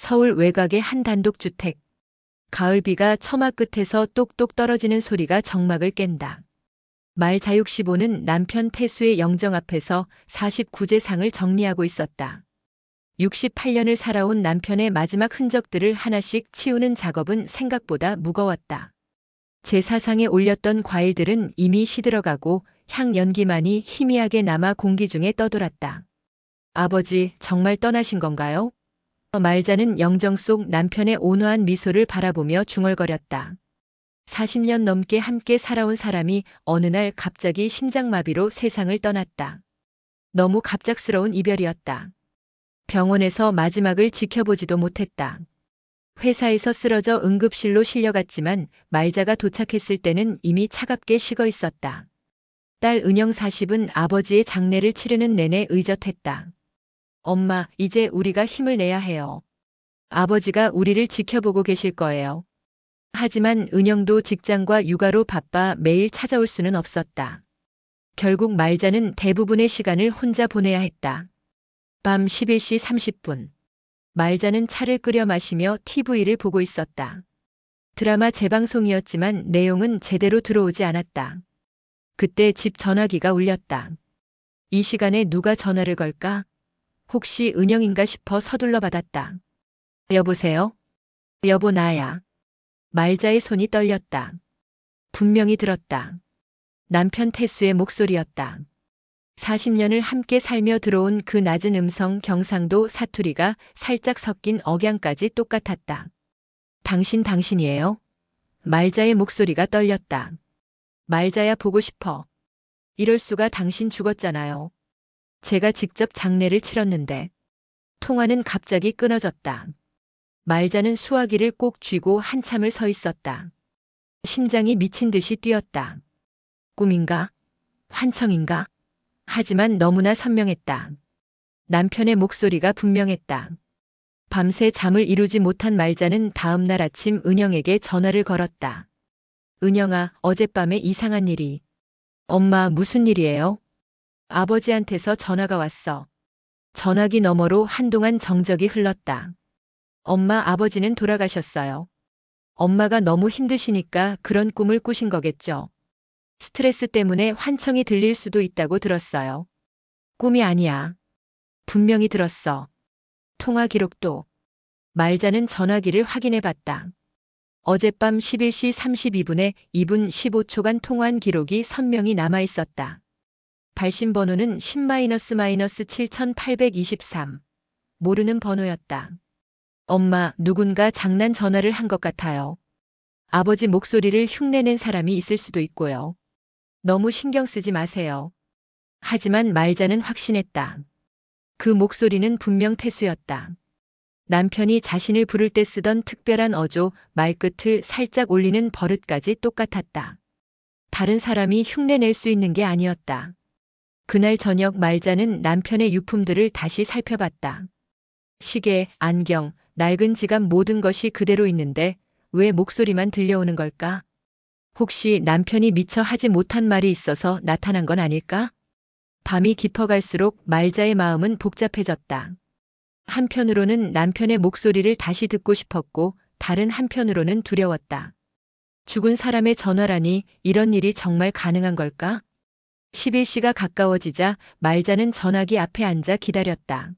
서울 외곽의 한 단독주택. 가을비가 처마 끝에서 똑똑 떨어지는 소리가 정막을 깬다. 말 자육시보는 남편 태수의 영정 앞에서 49제 상을 정리하고 있었다. 68년을 살아온 남편의 마지막 흔적들을 하나씩 치우는 작업은 생각보다 무거웠다. 제사상에 올렸던 과일들은 이미 시들어가고 향 연기만이 희미하게 남아 공기 중에 떠돌았다. 아버지, 정말 떠나신 건가요? 말자는 영정 속 남편의 온화한 미소를 바라보며 중얼거렸다. 40년 넘게 함께 살아온 사람이 어느 날 갑자기 심장마비로 세상을 떠났다. 너무 갑작스러운 이별이었다. 병원에서 마지막을 지켜보지도 못했다. 회사에서 쓰러져 응급실로 실려갔지만 말자가 도착했을 때는 이미 차갑게 식어 있었다. 딸 은영 40은 아버지의 장례를 치르는 내내 의젓했다. 엄마, 이제 우리가 힘을 내야 해요. 아버지가 우리를 지켜보고 계실 거예요. 하지만 은영도 직장과 육아로 바빠 매일 찾아올 수는 없었다. 결국 말자는 대부분의 시간을 혼자 보내야 했다. 밤 11시 30분. 말자는 차를 끓여 마시며 TV를 보고 있었다. 드라마 재방송이었지만 내용은 제대로 들어오지 않았다. 그때 집 전화기가 울렸다. 이 시간에 누가 전화를 걸까? 혹시 은영인가 싶어 서둘러 받았다. 여보세요? 여보, 나야. 말자의 손이 떨렸다. 분명히 들었다. 남편 태수의 목소리였다. 40년을 함께 살며 들어온 그 낮은 음성, 경상도 사투리가 살짝 섞인 억양까지 똑같았다. 당신이에요? 말자의 목소리가 떨렸다. 말자야, 보고 싶어. 이럴 수가, 당신 죽었잖아요. 제가 직접 장례를 치렀는데. 통화는 갑자기 끊어졌다. 말자는 수화기를 꼭 쥐고 한참을 서 있었다. 심장이 미친 듯이 뛰었다. 꿈인가? 환청인가? 하지만 너무나 선명했다. 남편의 목소리가 분명했다. 밤새 잠을 이루지 못한 말자는 다음 날 아침 은영에게 전화를 걸었다. 은영아, 어젯밤에 이상한 일이. 엄마, 무슨 일이에요? 아버지한테서 전화가 왔어. 전화기 너머로 한동안 정적이 흘렀다. 엄마, 아버지는 돌아가셨어요. 엄마가 너무 힘드시니까 그런 꿈을 꾸신 거겠죠. 스트레스 때문에 환청이 들릴 수도 있다고 들었어요. 꿈이 아니야. 분명히 들었어. 통화 기록도. 말자는 전화기를 확인해 봤다. 어젯밤 11시 32분에 2분 15초간 통화한 기록이 선명히 남아 있었다. 발신 번호는 10-7823. 모르는 번호였다. 엄마, 누군가 장난 전화를 한 것 같아요. 아버지 목소리를 흉내낸 사람이 있을 수도 있고요. 너무 신경 쓰지 마세요. 하지만 말자는 확신했다. 그 목소리는 분명 태수였다. 남편이 자신을 부를 때 쓰던 특별한 어조, 말끝을 살짝 올리는 버릇까지 똑같았다. 다른 사람이 흉내낼 수 있는 게 아니었다. 그날 저녁 말자는 남편의 유품들을 다시 살펴봤다. 시계, 안경, 낡은 지갑, 모든 것이 그대로 있는데 왜 목소리만 들려오는 걸까? 혹시 남편이 미처 하지 못한 말이 있어서 나타난 건 아닐까? 밤이 깊어갈수록 말자의 마음은 복잡해졌다. 한편으로는 남편의 목소리를 다시 듣고 싶었고 다른 한편으로는 두려웠다. 죽은 사람의 전화라니, 이런 일이 정말 가능한 걸까? 11시가 가까워지자 말자는 전화기 앞에 앉아 기다렸다.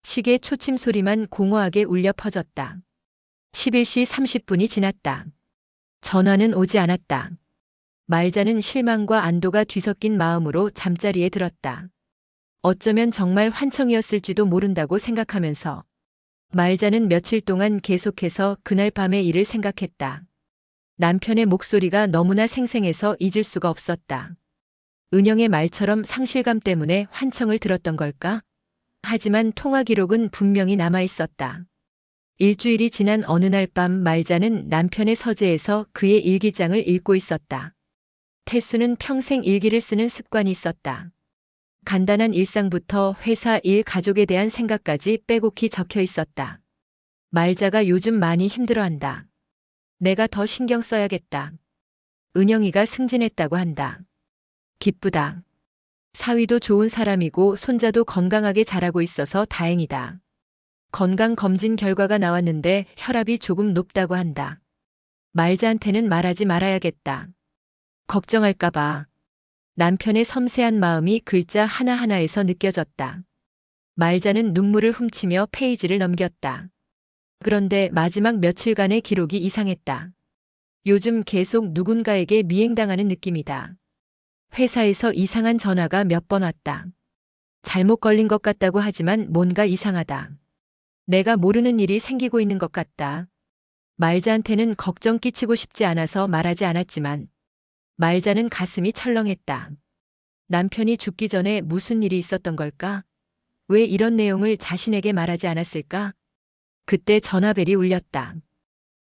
시계 초침 소리만 공허하게 울려 퍼졌다. 11시 30분이 지났다. 전화는 오지 않았다. 말자는 실망과 안도가 뒤섞인 마음으로 잠자리에 들었다. 어쩌면 정말 환청이었을지도 모른다고 생각하면서 말자는 며칠 동안 계속해서 그날 밤의 일을 생각했다. 남편의 목소리가 너무나 생생해서 잊을 수가 없었다. 은영의 말처럼 상실감 때문에 환청을 들었던 걸까? 하지만 통화 기록은 분명히 남아 있었다. 일주일이 지난 어느 날 밤 말자는 남편의 서재에서 그의 일기장을 읽고 있었다. 태수는 평생 일기를 쓰는 습관이 있었다. 간단한 일상부터 회사 일, 가족에 대한 생각까지 빼곡히 적혀 있었다. 말자가 요즘 많이 힘들어한다. 내가 더 신경 써야겠다. 은영이가 승진했다고 한다. 기쁘다. 사위도 좋은 사람이고 손자도 건강하게 자라고 있어서 다행이다. 건강검진 결과가 나왔는데 혈압이 조금 높다고 한다. 말자한테는 말하지 말아야겠다. 걱정할까봐. 남편의 섬세한 마음이 글자 하나하나에서 느껴졌다. 말자는 눈물을 훔치며 페이지를 넘겼다. 그런데 마지막 며칠간의 기록이 이상했다. 요즘 계속 누군가에게 미행당하는 느낌이다. 회사에서 이상한 전화가 몇 번 왔다. 잘못 걸린 것 같다고 하지만 뭔가 이상하다. 내가 모르는 일이 생기고 있는 것 같다. 말자한테는 걱정 끼치고 싶지 않아서 말하지 않았지만 말자는 가슴이 철렁했다. 남편이 죽기 전에 무슨 일이 있었던 걸까? 왜 이런 내용을 자신에게 말하지 않았을까? 그때 전화벨이 울렸다.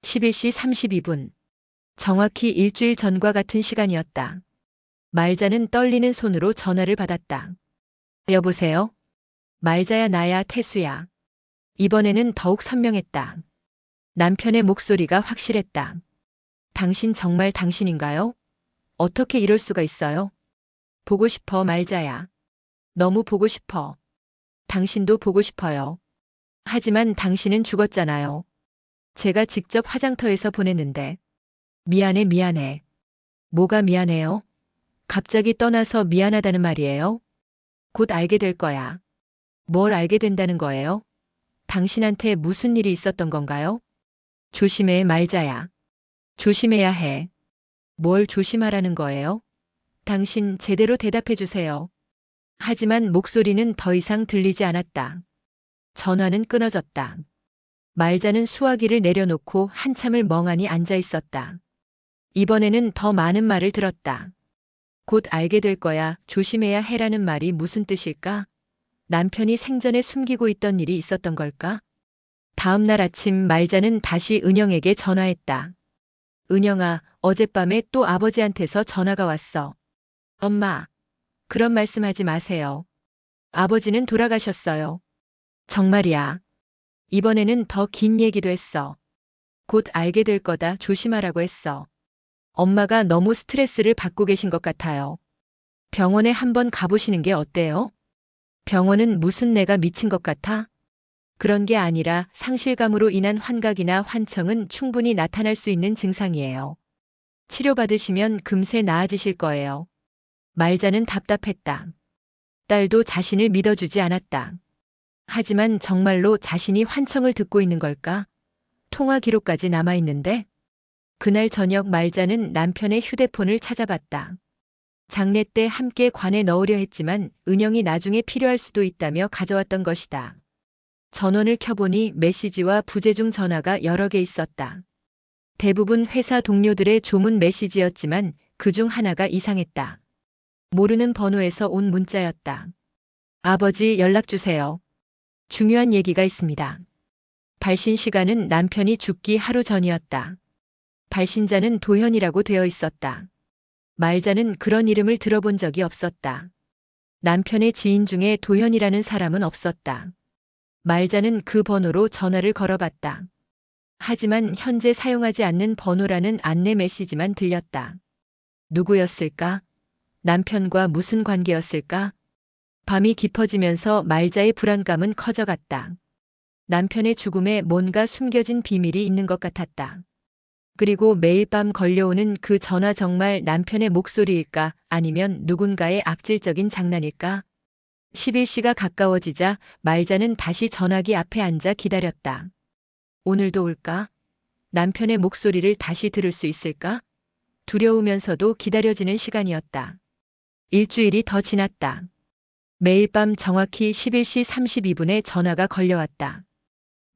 11시 32분. 정확히 일주일 전과 같은 시간이었다. 말자는 떨리는 손으로 전화를 받았다. 여보세요? 말자야, 나야, 태수야. 이번에는 더욱 선명했다. 남편의 목소리가 확실했다. 당신 정말 당신인가요? 어떻게 이럴 수가 있어요? 보고 싶어, 말자야. 너무 보고 싶어. 당신도 보고 싶어요. 하지만 당신은 죽었잖아요. 제가 직접 화장터에서 보냈는데. 미안해, 미안해. 뭐가 미안해요? 갑자기 떠나서 미안하다는 말이에요? 곧 알게 될 거야. 뭘 알게 된다는 거예요? 당신한테 무슨 일이 있었던 건가요? 조심해, 말자야. 조심해야 해. 뭘 조심하라는 거예요? 당신 제대로 대답해 주세요. 하지만 목소리는 더 이상 들리지 않았다. 전화는 끊어졌다. 말자는 수화기를 내려놓고 한참을 멍하니 앉아 있었다. 이번에는 더 많은 말을 들었다. 곧 알게 될 거야, 조심해야 해라는 말이 무슨 뜻일까? 남편이 생전에 숨기고 있던 일이 있었던 걸까? 다음 날 아침 말자는 다시 은영에게 전화했다. 은영아, 어젯밤에 또 아버지한테서 전화가 왔어. 엄마, 그런 말씀하지 마세요. 아버지는 돌아가셨어요. 정말이야. 이번에는 더 긴 얘기도 했어. 곧 알게 될 거다, 조심하라고 했어. 엄마가 너무 스트레스를 받고 계신 것 같아요. 병원에 한번 가보시는 게 어때요? 병원은 무슨 내가 미친 것 같아? 그런 게 아니라 상실감으로 인한 환각이나 환청은 충분히 나타날 수 있는 증상이에요. 치료받으시면 금세 나아지실 거예요. 말자는 답답했다. 딸도 자신을 믿어주지 않았다. 하지만 정말로 자신이 환청을 듣고 있는 걸까? 통화 기록까지 남아있는데? 그날 저녁 말자는 남편의 휴대폰을 찾아봤다. 장례 때 함께 관에 넣으려 했지만 은영이 나중에 필요할 수도 있다며 가져왔던 것이다. 전원을 켜보니 메시지와 부재중 전화가 여러 개 있었다. 대부분 회사 동료들의 조문 메시지였지만 그중 하나가 이상했다. 모르는 번호에서 온 문자였다. 아버지 연락 주세요. 중요한 얘기가 있습니다. 발신 시간은 남편이 죽기 하루 전이었다. 발신자는 도현이라고 되어 있었다. 말자는 그런 이름을 들어본 적이 없었다. 남편의 지인 중에 도현이라는 사람은 없었다. 말자는 그 번호로 전화를 걸어봤다. 하지만 현재 사용하지 않는 번호라는 안내 메시지만 들렸다. 누구였을까? 남편과 무슨 관계였을까? 밤이 깊어지면서 말자의 불안감은 커져갔다. 남편의 죽음에 뭔가 숨겨진 비밀이 있는 것 같았다. 그리고 매일 밤 걸려오는 그 전화 정말 남편의 목소리일까 아니면 누군가의 악질적인 장난일까? 11시가 가까워지자 말자는 다시 전화기 앞에 앉아 기다렸다. 오늘도 올까? 남편의 목소리를 다시 들을 수 있을까? 두려우면서도 기다려지는 시간이었다. 일주일이 더 지났다. 매일 밤 정확히 11시 32분에 전화가 걸려왔다.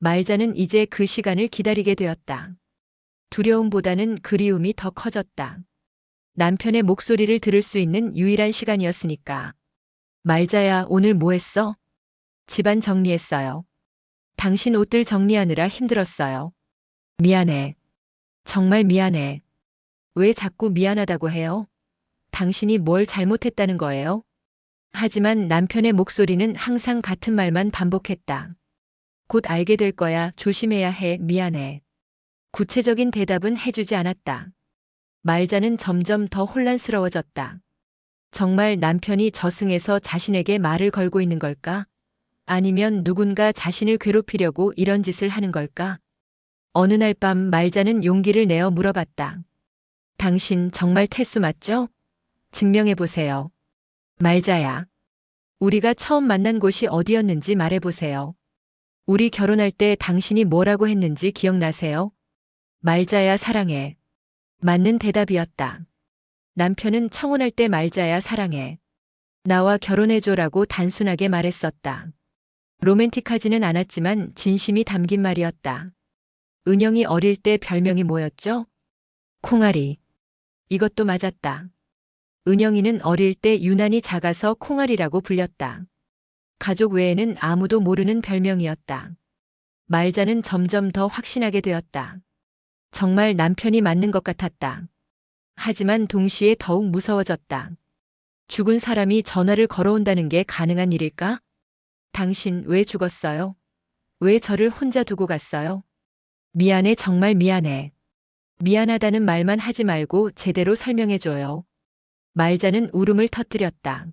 말자는 이제 그 시간을 기다리게 되었다. 두려움보다는 그리움이 더 커졌다. 남편의 목소리를 들을 수 있는 유일한 시간이었으니까. 말자야, 오늘 뭐 했어? 집안 정리했어요. 당신 옷들 정리하느라 힘들었어요. 미안해. 정말 미안해. 왜 자꾸 미안하다고 해요? 당신이 뭘 잘못했다는 거예요? 하지만 남편의 목소리는 항상 같은 말만 반복했다. 곧 알게 될 거야, 조심해야 해, 미안해. 구체적인 대답은 해주지 않았다. 말자는 점점 더 혼란스러워졌다. 정말 남편이 저승에서 자신에게 말을 걸고 있는 걸까? 아니면 누군가 자신을 괴롭히려고 이런 짓을 하는 걸까? 어느 날 밤 말자는 용기를 내어 물어봤다. 당신 정말 태수 맞죠? 증명해보세요. 말자야. 우리가 처음 만난 곳이 어디였는지 말해보세요. 우리 결혼할 때 당신이 뭐라고 했는지 기억나세요? 말자야 사랑해. 맞는 대답이었다. 남편은 청혼할 때 말자야 사랑해. 나와 결혼해줘라고 단순하게 말했었다. 로맨틱하지는 않았지만 진심이 담긴 말이었다. 은영이 어릴 때 별명이 뭐였죠? 콩아리. 이것도 맞았다. 은영이는 어릴 때 유난히 작아서 콩아리라고 불렸다. 가족 외에는 아무도 모르는 별명이었다. 말자는 점점 더 확신하게 되었다. 정말 남편이 맞는 것 같았다. 하지만 동시에 더욱 무서워졌다. 죽은 사람이 전화를 걸어온다는 게 가능한 일일까? 당신 왜 죽었어요? 왜 저를 혼자 두고 갔어요? 미안해, 정말 미안해. 미안하다는 말만 하지 말고 제대로 설명해줘요. 말자는 울음을 터뜨렸다.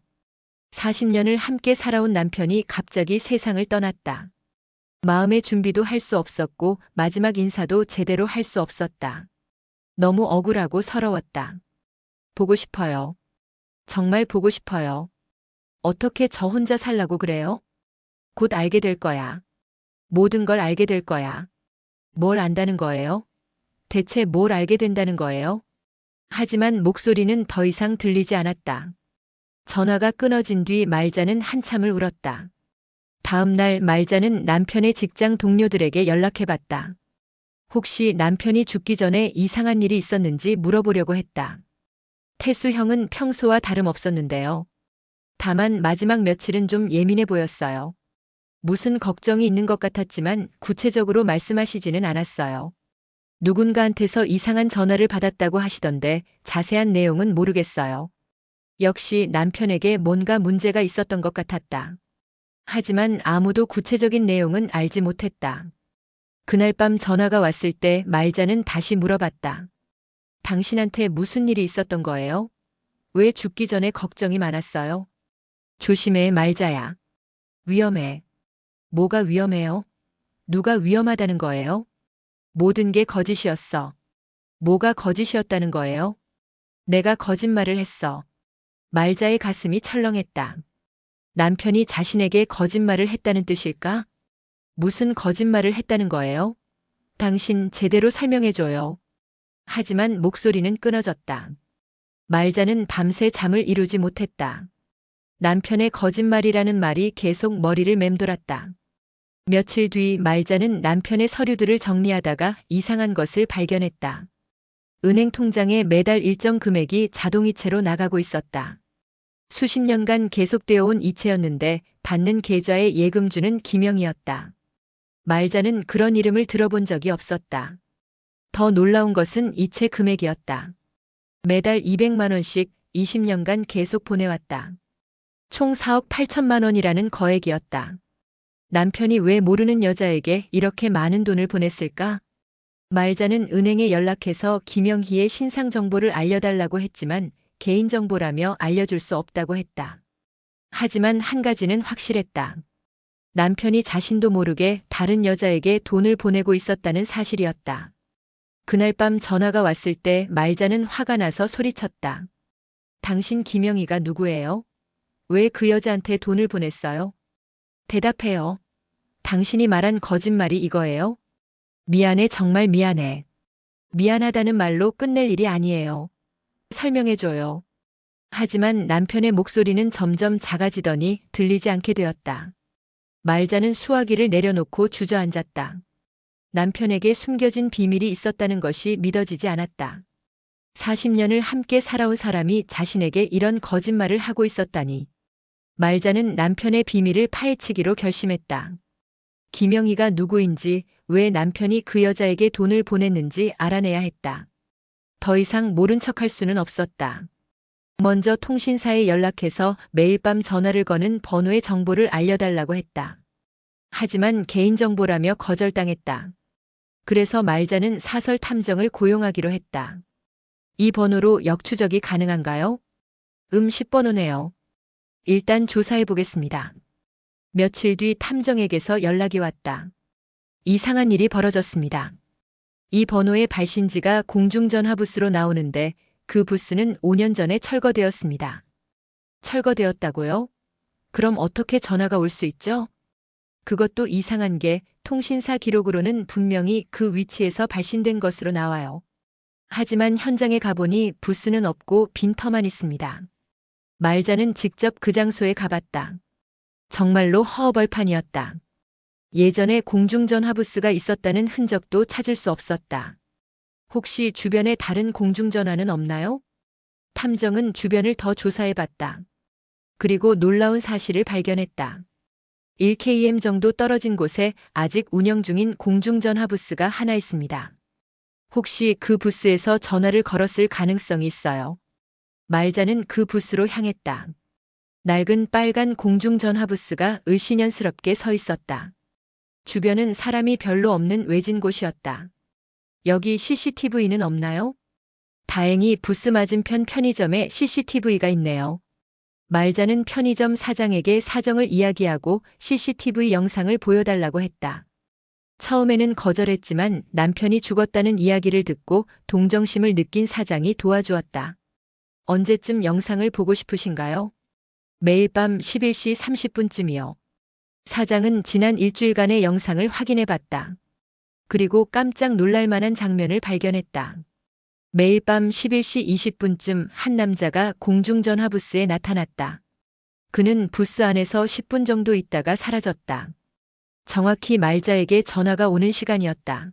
40년을 함께 살아온 남편이 갑자기 세상을 떠났다. 마음의 준비도 할 수 없었고 마지막 인사도 제대로 할 수 없었다. 너무 억울하고 서러웠다. 보고 싶어요. 정말 보고 싶어요. 어떻게 저 혼자 살라고 그래요? 곧 알게 될 거야. 모든 걸 알게 될 거야. 뭘 안다는 거예요? 대체 뭘 알게 된다는 거예요? 하지만 목소리는 더 이상 들리지 않았다. 전화가 끊어진 뒤 말자는 한참을 울었다. 다음 날 말자는 남편의 직장 동료들에게 연락해봤다. 혹시 남편이 죽기 전에 이상한 일이 있었는지 물어보려고 했다. 태수 형은 평소와 다름없었는데요. 다만 마지막 며칠은 좀 예민해 보였어요. 무슨 걱정이 있는 것 같았지만 구체적으로 말씀하시지는 않았어요. 누군가한테서 이상한 전화를 받았다고 하시던데 자세한 내용은 모르겠어요. 역시 남편에게 뭔가 문제가 있었던 것 같았다. 하지만 아무도 구체적인 내용은 알지 못했다. 그날 밤 전화가 왔을 때 말자는 다시 물어봤다. 당신한테 무슨 일이 있었던 거예요? 왜 죽기 전에 걱정이 많았어요? 조심해, 말자야. 위험해. 뭐가 위험해요? 누가 위험하다는 거예요? 모든 게 거짓이었어. 뭐가 거짓이었다는 거예요? 내가 거짓말을 했어. 말자의 가슴이 철렁했다. 남편이 자신에게 거짓말을 했다는 뜻일까? 무슨 거짓말을 했다는 거예요? 당신 제대로 설명해줘요. 하지만 목소리는 끊어졌다. 말자는 밤새 잠을 이루지 못했다. 남편의 거짓말이라는 말이 계속 머리를 맴돌았다. 며칠 뒤 말자는 남편의 서류들을 정리하다가 이상한 것을 발견했다. 은행 통장에 매달 일정 금액이 자동이체로 나가고 있었다. 수십 년간 계속되어 온 이체였는데 받는 계좌의 예금주는 김영이었다. 말자는 그런 이름을 들어본 적이 없었다. 더 놀라운 것은 이체 금액이었다. 매달 200만 원씩 20년간 계속 보내왔다. 총 4억 8천만 원이라는 거액이었다. 남편이 왜 모르는 여자에게 이렇게 많은 돈을 보냈을까? 말자는 은행에 연락해서 김영희의 신상 정보를 알려달라고 했지만 개인정보라며 알려줄 수 없다고 했다. 하지만 한 가지는 확실했다. 남편이 자신도 모르게 다른 여자에게 돈을 보내고 있었다는 사실이었다. 그날 밤 전화가 왔을 때 말자는 화가 나서 소리쳤다. 당신 김영희가 누구예요? 왜 그 여자한테 돈을 보냈어요? 대답해요. 당신이 말한 거짓말이 이거예요? 미안해, 정말 미안해. 미안하다는 말로 끝낼 일이 아니에요. 설명해줘요. 하지만 남편의 목소리는 점점 작아지더니 들리지 않게 되었다. 말자는 수화기를 내려놓고 주저앉았다. 남편에게 숨겨진 비밀이 있었다는 것이 믿어지지 않았다. 40년을 함께 살아온 사람이 자신에게 이런 거짓말을 하고 있었다니. 말자는 남편의 비밀을 파헤치기로 결심했다. 김영희가 누구인지, 왜 남편이 그 여자에게 돈을 보냈는지 알아내야 했다. 더 이상 모른 척할 수는 없었다. 먼저 통신사에 연락해서 매일 밤 전화를 거는 번호의 정보를 알려달라고 했다. 하지만 개인정보라며 거절당했다. 그래서 말자는 사설 탐정을 고용하기로 했다. 이 번호로 역추적이 가능한가요? 10번호네요. 일단 조사해 보겠습니다. 며칠 뒤 탐정에게서 연락이 왔다. 이상한 일이 벌어졌습니다. 이 번호의 발신지가 공중전화 부스로 나오는데 그 부스는 5년 전에 철거되었습니다. 철거되었다고요? 그럼 어떻게 전화가 올 수 있죠? 그것도 이상한 게 통신사 기록으로는 분명히 그 위치에서 발신된 것으로 나와요. 하지만 현장에 가보니 부스는 없고 빈터만 있습니다. 말자는 직접 그 장소에 가봤다. 정말로 허허벌판이었다. 예전에 공중전화 부스가 있었다는 흔적도 찾을 수 없었다. 혹시 주변에 다른 공중전화는 없나요? 탐정은 주변을 더 조사해봤다. 그리고 놀라운 사실을 발견했다. 1km 정도 떨어진 곳에 아직 운영 중인 공중전화 부스가 하나 있습니다. 혹시 그 부스에서 전화를 걸었을 가능성이 있어요. 말자는 그 부스로 향했다. 낡은 빨간 공중전화 부스가 을씨년스럽게 서 있었다. 주변은 사람이 별로 없는 외진 곳이었다. 여기 CCTV는 없나요? 다행히 부스 맞은편 편의점에 CCTV가 있네요. 말자는 편의점 사장에게 사정을 이야기하고 CCTV 영상을 보여달라고 했다. 처음에는 거절했지만 남편이 죽었다는 이야기를 듣고 동정심을 느낀 사장이 도와주었다. 언제쯤 영상을 보고 싶으신가요? 매일 밤 11시 30분쯤이요. 사장은 지난 일주일간의 영상을 확인해 봤다. 그리고 깜짝 놀랄 만한 장면을 발견했다. 매일 밤 11시 20분쯤 한 남자가 공중전화 부스에 나타났다. 그는 부스 안에서 10분 정도 있다가 사라졌다. 정확히 말자에게 전화가 오는 시간이었다.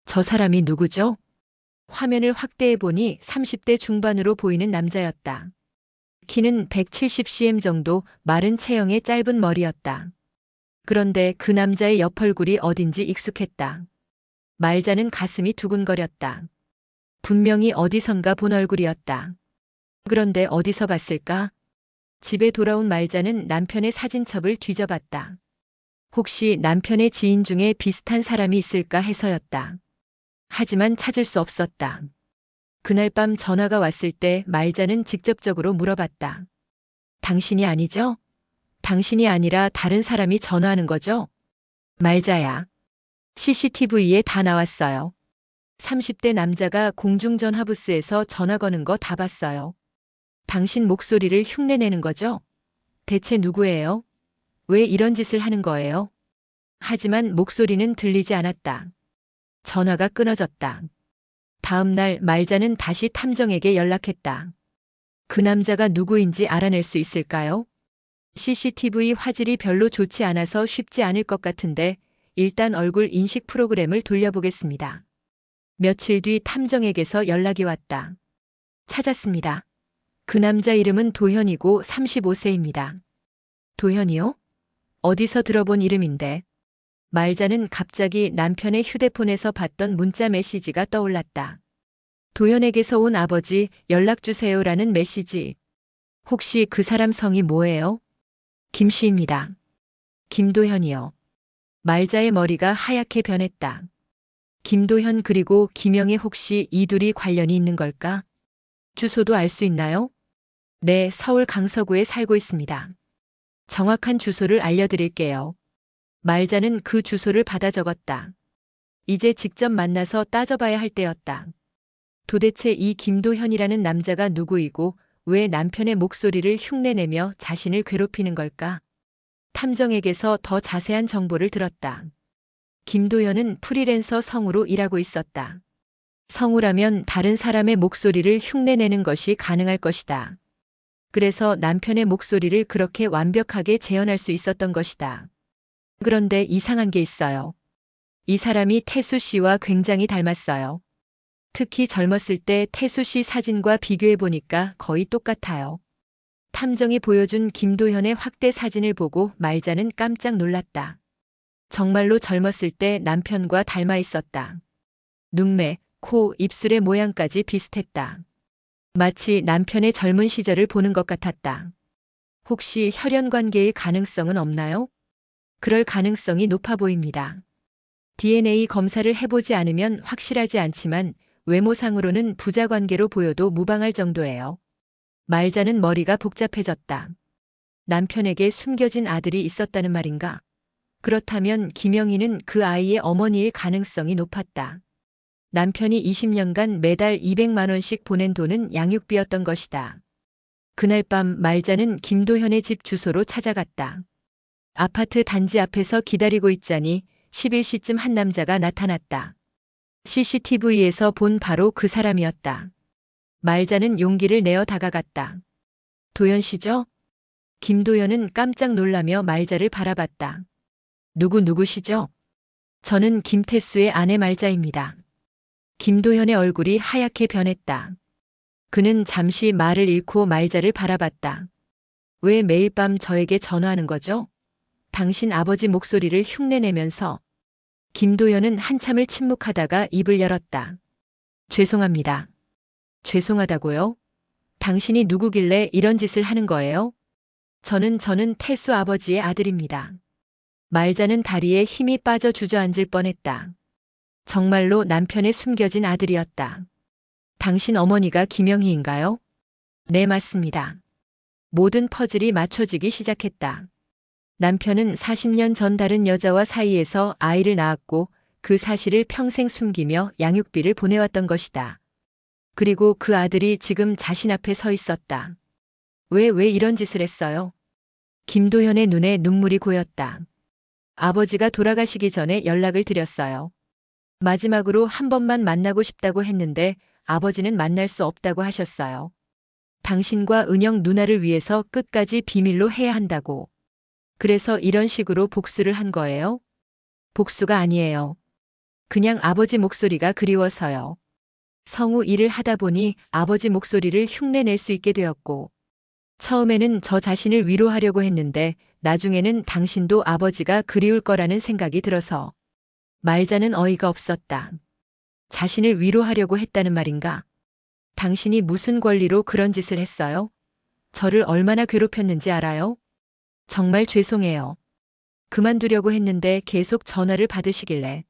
저 사람이 누구죠? 화면을 확대해 보니 30대 중반으로 보이는 남자였다. 키는 170cm 정도, 마른 체형의 짧은 머리였다. 그런데 그 남자의 옆얼굴이 어딘지 익숙했다. 말자는 가슴이 두근거렸다. 분명히 어디선가 본 얼굴이었다. 그런데 어디서 봤을까? 집에 돌아온 말자는 남편의 사진첩을 뒤져봤다. 혹시 남편의 지인 중에 비슷한 사람이 있을까 해서였다. 하지만 찾을 수 없었다. 그날 밤 전화가 왔을 때 말자는 직접적으로 물어봤다. 당신이 아니죠? 당신이 아니라 다른 사람이 전화하는 거죠? 말자야. CCTV에 다 나왔어요. 30대 남자가 공중전화 부스에서 전화 거는 거 다 봤어요. 당신 목소리를 흉내내는 거죠? 대체 누구예요? 왜 이런 짓을 하는 거예요? 하지만 목소리는 들리지 않았다. 전화가 끊어졌다. 다음 날 말자는 다시 탐정에게 연락했다. 그 남자가 누구인지 알아낼 수 있을까요? CCTV 화질이 별로 좋지 않아서 쉽지 않을 것 같은데 일단 얼굴 인식 프로그램을 돌려보겠습니다. 며칠 뒤 탐정에게서 연락이 왔다. 찾았습니다. 그 남자 이름은 도현이고 35세입니다. 도현이요? 어디서 들어본 이름인데. 말자는 갑자기 남편의 휴대폰에서 봤던 문자 메시지가 떠올랐다. 도현에게서 온 아버지 연락주세요라는 메시지. 혹시 그 사람 성이 뭐예요? 김씨입니다. 김도현이요. 말자의 머리가 하얗게 변했다. 김도현 그리고 김영애 혹시 이 둘이 관련이 있는 걸까? 주소도 알 수 있나요? 네, 서울 강서구에 살고 있습니다. 정확한 주소를 알려드릴게요. 말자는 그 주소를 받아 적었다. 이제 직접 만나서 따져봐야 할 때였다. 도대체 이 김도현이라는 남자가 누구이고 왜 남편의 목소리를 흉내내며 자신을 괴롭히는 걸까? 탐정에게서 더 자세한 정보를 들었다. 김도현은 프리랜서 성우로 일하고 있었다. 성우라면 다른 사람의 목소리를 흉내내는 것이 가능할 것이다. 그래서 남편의 목소리를 그렇게 완벽하게 재현할 수 있었던 것이다. 그런데 이상한 게 있어요. 이 사람이 태수 씨와 굉장히 닮았어요. 특히 젊었을 때 태수 씨 사진과 비교해 보니까 거의 똑같아요. 탐정이 보여준 김도현의 확대 사진을 보고 말자는 깜짝 놀랐다. 정말로 젊었을 때 남편과 닮아 있었다. 눈매, 코, 입술의 모양까지 비슷했다. 마치 남편의 젊은 시절을 보는 것 같았다. 혹시 혈연 관계일 가능성은 없나요? 그럴 가능성이 높아 보입니다. DNA 검사를 해보지 않으면 확실하지 않지만 외모상으로는 부자 관계로 보여도 무방할 정도예요. 말자는 머리가 복잡해졌다. 남편에게 숨겨진 아들이 있었다는 말인가? 그렇다면 김영희는 그 아이의 어머니일 가능성이 높았다. 남편이 20년간 매달 200만 원씩 보낸 돈은 양육비였던 것이다. 그날 밤 말자는 김도현의 집 주소로 찾아갔다. 아파트 단지 앞에서 기다리고 있자니 11시쯤 한 남자가 나타났다. CCTV에서 본 바로 그 사람이었다. 말자는 용기를 내어 다가갔다. 도현 씨죠? 김도현은 깜짝 놀라며 말자를 바라봤다. 누구시죠? 저는 김태수의 아내 말자입니다. 김도현의 얼굴이 하얗게 변했다. 그는 잠시 말을 잃고 말자를 바라봤다. 왜 매일 밤 저에게 전화하는 거죠? 당신 아버지 목소리를 흉내내면서. 김도현은 한참을 침묵하다가 입을 열었다. 죄송합니다. 죄송하다고요? 당신이 누구길래 이런 짓을 하는 거예요? 저는 태수 아버지의 아들입니다. 말자는 다리에 힘이 빠져 주저앉을 뻔했다. 정말로 남편의 숨겨진 아들이었다. 당신 어머니가 김영희인가요? 네, 맞습니다. 모든 퍼즐이 맞춰지기 시작했다. 남편은 40년 전 다른 여자와 사이에서 아이를 낳았고 그 사실을 평생 숨기며 양육비를 보내왔던 것이다. 그리고 그 아들이 지금 자신 앞에 서 있었다. 왜 이런 짓을 했어요? 김도현의 눈에 눈물이 고였다. 아버지가 돌아가시기 전에 연락을 드렸어요. 마지막으로 한 번만 만나고 싶다고 했는데 아버지는 만날 수 없다고 하셨어요. 당신과 은영 누나를 위해서 끝까지 비밀로 해야 한다고. 그래서 이런 식으로 복수를 한 거예요? 복수가 아니에요. 그냥 아버지 목소리가 그리워서요. 성우 일을 하다 보니 아버지 목소리를 흉내낼 수 있게 되었고, 처음에는 저 자신을 위로하려고 했는데 나중에는 당신도 아버지가 그리울 거라는 생각이 들어서. 말자는 어이가 없었다. 자신을 위로하려고 했다는 말인가? 당신이 무슨 권리로 그런 짓을 했어요? 저를 얼마나 괴롭혔는지 알아요? 정말 죄송해요. 그만두려고 했는데 계속 전화를 받으시길래.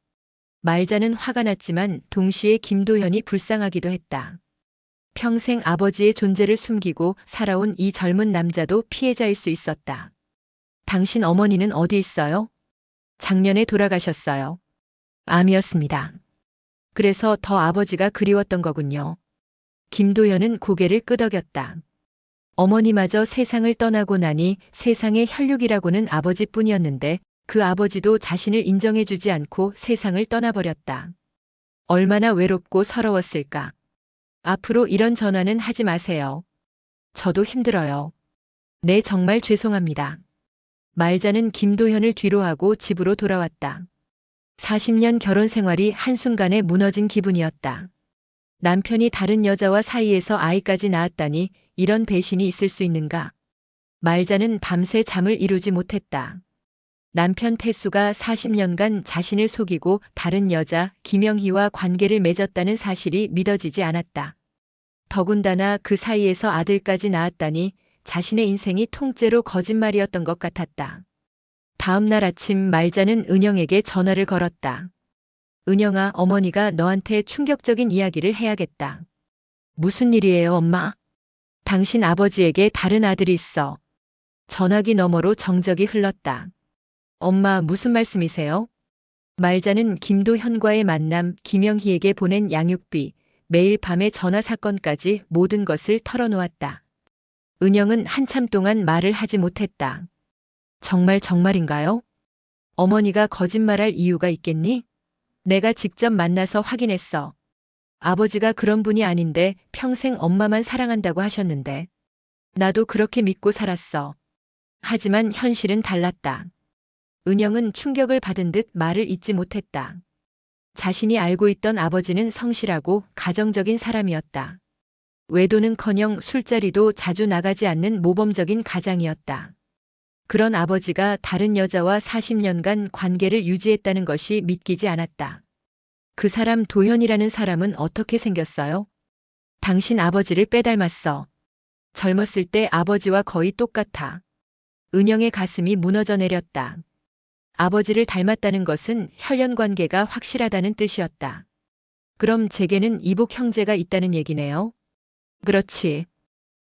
말자는 화가 났지만 동시에 김도현이 불쌍하기도 했다. 평생 아버지의 존재를 숨기고 살아온 이 젊은 남자도 피해자일 수 있었다. 당신 어머니는 어디 있어요? 작년에 돌아가셨어요. 암이었습니다. 그래서 더 아버지가 그리웠던 거군요. 김도현은 고개를 끄덕였다. 어머니마저 세상을 떠나고 나니 세상의 혈육이라고는 아버지뿐이었는데 그 아버지도 자신을 인정해주지 않고 세상을 떠나버렸다. 얼마나 외롭고 서러웠을까. 앞으로 이런 전화는 하지 마세요. 저도 힘들어요. 네, 정말 죄송합니다. 말자는 김도현을 뒤로하고 집으로 돌아왔다. 40년 결혼 생활이 한순간에 무너진 기분이었다. 남편이 다른 여자와 사이에서 아이까지 낳았다니 이런 배신이 있을 수 있는가? 말자는 밤새 잠을 이루지 못했다. 남편 태수가 40년간 자신을 속이고 다른 여자 김영희와 관계를 맺었다는 사실이 믿어지지 않았다. 더군다나 그 사이에서 아들까지 낳았다니 자신의 인생이 통째로 거짓말이었던 것 같았다. 다음 날 아침 말자는 은영에게 전화를 걸었다. 은영아, 어머니가 너한테 충격적인 이야기를 해야겠다. 무슨 일이에요, 엄마? 당신 아버지에게 다른 아들이 있어. 전화기 너머로 정적이 흘렀다. 엄마, 무슨 말씀이세요? 말자는 김도현과의 만남, 김영희에게 보낸 양육비, 매일 밤의 전화 사건까지 모든 것을 털어놓았다. 은영은 한참 동안 말을 하지 못했다. 정말인가요? 어머니가 거짓말할 이유가 있겠니? 내가 직접 만나서 확인했어. 아버지가 그런 분이 아닌데 평생 엄마만 사랑한다고 하셨는데. 나도 그렇게 믿고 살았어. 하지만 현실은 달랐다. 은영은 충격을 받은 듯 말을 잇지 못했다. 자신이 알고 있던 아버지는 성실하고 가정적인 사람이었다. 외도는커녕 술자리도 자주 나가지 않는 모범적인 가장이었다. 그런 아버지가 다른 여자와 40년간 관계를 유지했다는 것이 믿기지 않았다. 그 사람 도현이라는 사람은 어떻게 생겼어요? 당신 아버지를 빼닮았어. 젊었을 때 아버지와 거의 똑같아. 은영의 가슴이 무너져 내렸다. 아버지를 닮았다는 것은 혈연 관계가 확실하다는 뜻이었다. 그럼 제게는 이복 형제가 있다는 얘기네요. 그렇지.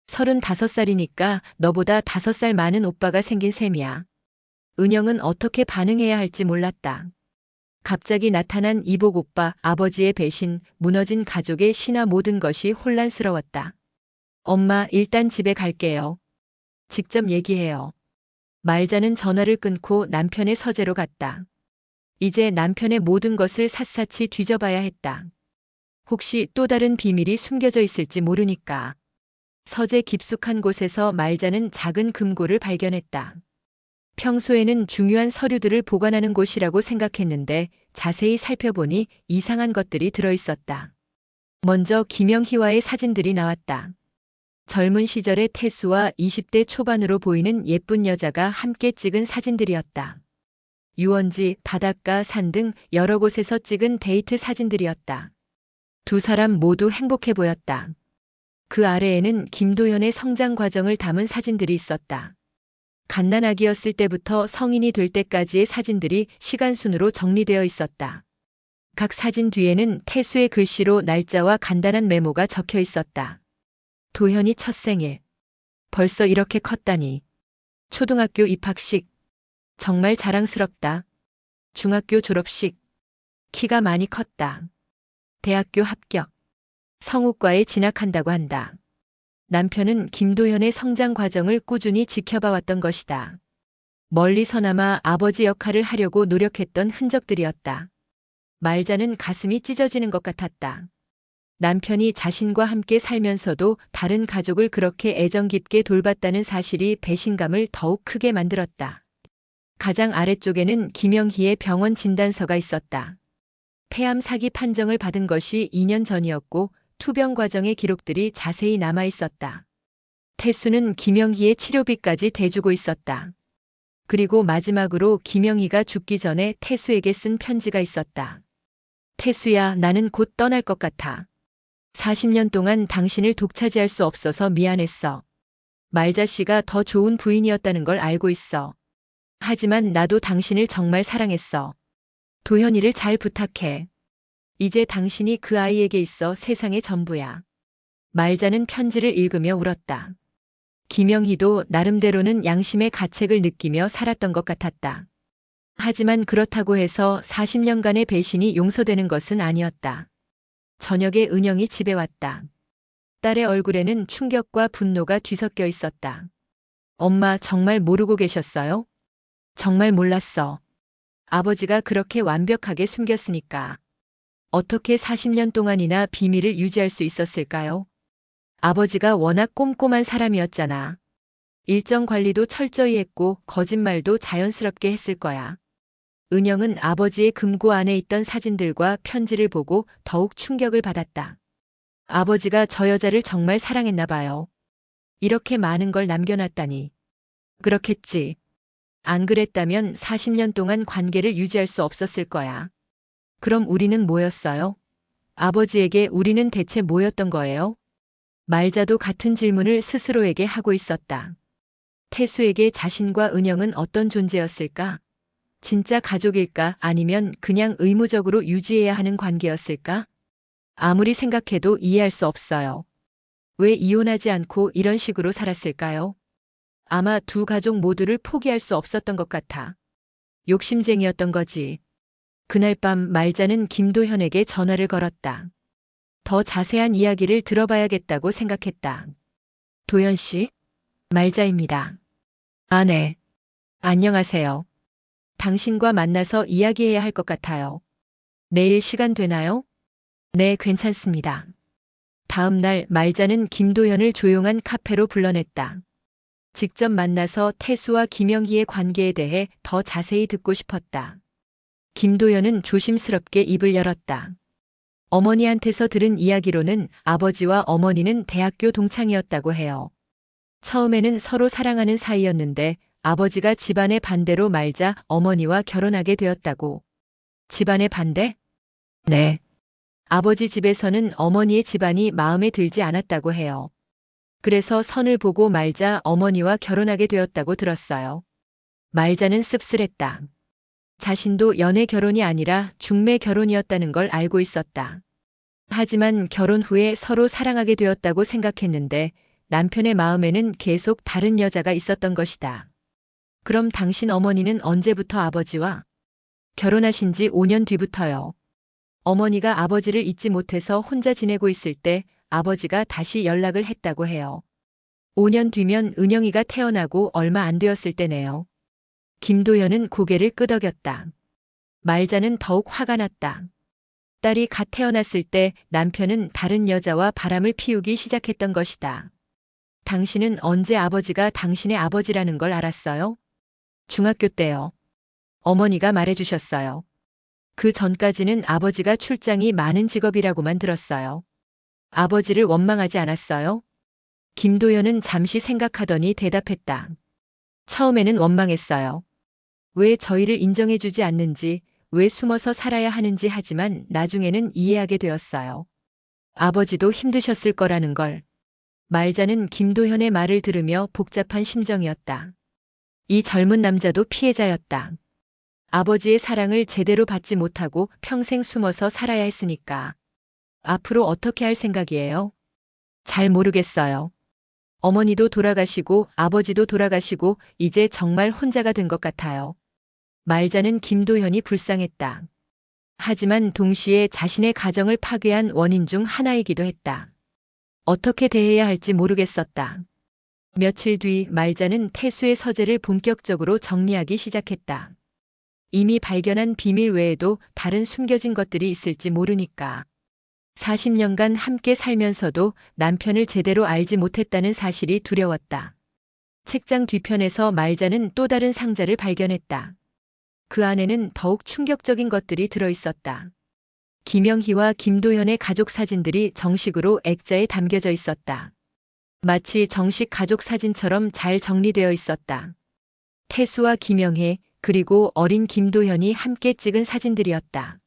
35살이니까 너보다 5살 많은 오빠가 생긴 셈이야. 은영은 어떻게 반응해야 할지 몰랐다. 갑자기 나타난 이복 오빠, 아버지의 배신, 무너진 가족의 신화 모든 것이 혼란스러웠다. 엄마, 일단 집에 갈게요. 직접 얘기해요. 말자는 전화를 끊고 남편의 서재로 갔다. 이제 남편의 모든 것을 샅샅이 뒤져봐야 했다. 혹시 또 다른 비밀이 숨겨져 있을지 모르니까. 서재 깊숙한 곳에서 말자는 작은 금고를 발견했다. 평소에는 중요한 서류들을 보관하는 곳이라고 생각했는데 자세히 살펴보니 이상한 것들이 들어있었다. 먼저 김영희와의 사진들이 나왔다. 젊은 시절의 태수와 20대 초반으로 보이는 예쁜 여자가 함께 찍은 사진들이었다. 유원지, 바닷가, 산 등 여러 곳에서 찍은 데이트 사진들이었다. 두 사람 모두 행복해 보였다. 그 아래에는 김도현의 성장 과정을 담은 사진들이 있었다. 갓난아기였을 때부터 성인이 될 때까지의 사진들이 시간순으로 정리되어 있었다. 각 사진 뒤에는 태수의 글씨로 날짜와 간단한 메모가 적혀 있었다. 도현이 첫 생일. 벌써 이렇게 컸다니. 초등학교 입학식. 정말 자랑스럽다. 중학교 졸업식. 키가 많이 컸다. 대학교 합격. 성우과에 진학한다고 한다. 남편은 김도현의 성장 과정을 꾸준히 지켜봐 왔던 것이다. 멀리서나마 아버지 역할을 하려고 노력했던 흔적들이었다. 말자는 가슴이 찢어지는 것 같았다. 남편이 자신과 함께 살면서도 다른 가족을 그렇게 애정 깊게 돌봤다는 사실이 배신감을 더욱 크게 만들었다. 가장 아래쪽에는 김영희의 병원 진단서가 있었다. 폐암 사기 판정을 받은 것이 2년 전이었고 투병 과정의 기록들이 자세히 남아 있었다. 태수는 김영희의 치료비까지 대주고 있었다. 그리고 마지막으로 김영희가 죽기 전에 태수에게 쓴 편지가 있었다. 태수야, 나는 곧 떠날 것 같아. 40년 동안 당신을 독차지할 수 없어서 미안했어. 말자 씨가 더 좋은 부인이었다는 걸 알고 있어. 하지만 나도 당신을 정말 사랑했어. 도현이를 잘 부탁해. 이제 당신이 그 아이에게 있어 세상의 전부야. 말자는 편지를 읽으며 울었다. 김영희도 나름대로는 양심의 가책을 느끼며 살았던 것 같았다. 하지만 그렇다고 해서 40년간의 배신이 용서되는 것은 아니었다. 저녁에 은영이 집에 왔다. 딸의 얼굴에는 충격과 분노가 뒤섞여 있었다. 엄마, 정말 모르고 계셨어요? 정말 몰랐어. 아버지가 그렇게 완벽하게 숨겼으니까. 어떻게 40년 동안이나 비밀을 유지할 수 있었을까요? 아버지가 워낙 꼼꼼한 사람이었잖아. 일정 관리도 철저히 했고 거짓말도 자연스럽게 했을 거야. 은영은 아버지의 금고 안에 있던 사진들과 편지를 보고 더욱 충격을 받았다. 아버지가 저 여자를 정말 사랑했나 봐요. 이렇게 많은 걸 남겨놨다니. 그렇겠지. 안 그랬다면 40년 동안 관계를 유지할 수 없었을 거야. 그럼 우리는 뭐였어요? 아버지에게 우리는 대체 뭐였던 거예요? 말자도 같은 질문을 스스로에게 하고 있었다. 태수에게 자신과 은영은 어떤 존재였을까? 진짜 가족일까? 아니면 그냥 의무적으로 유지해야 하는 관계였을까? 아무리 생각해도 이해할 수 없어요. 왜 이혼하지 않고 이런 식으로 살았을까요? 아마 두 가족 모두를 포기할 수 없었던 것 같아. 욕심쟁이였던 거지. 그날 밤 말자는 김도현에게 전화를 걸었다. 더 자세한 이야기를 들어봐야겠다고 생각했다. 도현 씨? 말자입니다. 아, 네. 안녕하세요. 당신과 만나서 이야기해야 할 것 같아요. 내일 시간 되나요? 네, 괜찮습니다. 다음 날 말자는 김도현을 조용한 카페로 불러냈다. 직접 만나서 태수와 김영희의 관계에 대해 더 자세히 듣고 싶었다. 김도현은 조심스럽게 입을 열었다. 어머니한테서 들은 이야기로는 아버지와 어머니는 대학교 동창이었다고 해요. 처음에는 서로 사랑하는 사이였는데 아버지가 집안의 반대로 말자 어머니와 결혼하게 되었다고. 집안의 반대? 네. 아버지 집에서는 어머니의 집안이 마음에 들지 않았다고 해요. 그래서 선을 보고 말자 어머니와 결혼하게 되었다고 들었어요. 말자는 씁쓸했다. 자신도 연애 결혼이 아니라 중매 결혼이었다는 걸 알고 있었다. 하지만 결혼 후에 서로 사랑하게 되었다고 생각했는데 남편의 마음에는 계속 다른 여자가 있었던 것이다. 그럼 당신 어머니는 언제부터 아버지와 결혼하신 지 5년 뒤부터요. 어머니가 아버지를 잊지 못해서 혼자 지내고 있을 때 아버지가 다시 연락을 했다고 해요. 5년 뒤면 은영이가 태어나고 얼마 안 되었을 때네요. 김도연은 고개를 끄덕였다. 말자는 더욱 화가 났다. 딸이 갓 태어났을 때 남편은 다른 여자와 바람을 피우기 시작했던 것이다. 당신은 언제 아버지가 당신의 아버지라는 걸 알았어요? 중학교 때요. 어머니가 말해주셨어요. 그 전까지는 아버지가 출장이 많은 직업이라고만 들었어요. 아버지를 원망하지 않았어요? 김도연은 잠시 생각하더니 대답했다. 처음에는 원망했어요. 왜 저희를 인정해주지 않는지, 왜 숨어서 살아야 하는지 하지만 나중에는 이해하게 되었어요. 아버지도 힘드셨을 거라는 걸. 말자는 김도현의 말을 들으며 복잡한 심정이었다. 이 젊은 남자도 피해자였다. 아버지의 사랑을 제대로 받지 못하고 평생 숨어서 살아야 했으니까. 앞으로 어떻게 할 생각이에요? 잘 모르겠어요. 어머니도 돌아가시고 아버지도 돌아가시고 이제 정말 혼자가 된 것 같아요. 말자는 김도현이 불쌍했다. 하지만 동시에 자신의 가정을 파괴한 원인 중 하나이기도 했다. 어떻게 대해야 할지 모르겠었다. 며칠 뒤 말자는 태수의 서재를 본격적으로 정리하기 시작했다. 이미 발견한 비밀 외에도 다른 숨겨진 것들이 있을지 모르니까. 40년간 함께 살면서도 남편을 제대로 알지 못했다는 사실이 두려웠다. 책장 뒤편에서 말자는 또 다른 상자를 발견했다. 그 안에는 더욱 충격적인 것들이 들어있었다. 김영희와 김도현의 가족 사진들이 정식으로 액자에 담겨져 있었다. 마치 정식 가족 사진처럼 잘 정리되어 있었다. 태수와 김영희, 그리고 어린 김도현이 함께 찍은 사진들이었다.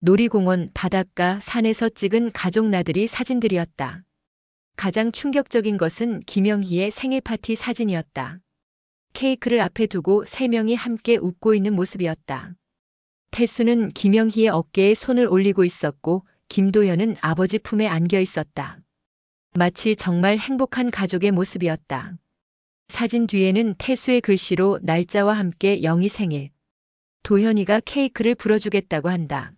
놀이공원, 바닷가, 산에서 찍은 가족 나들이 사진들이었다. 가장 충격적인 것은 김영희의 생일 파티 사진이었다. 케이크를 앞에 두고 세 명이 함께 웃고 있는 모습이었다. 태수는 김영희의 어깨에 손을 올리고 있었고 김도연은 아버지 품에 안겨 있었다. 마치 정말 행복한 가족의 모습이었다. 사진 뒤에는 태수의 글씨로 날짜와 함께 영희 생일. 도현이가 케이크를 불어주겠다고 한다.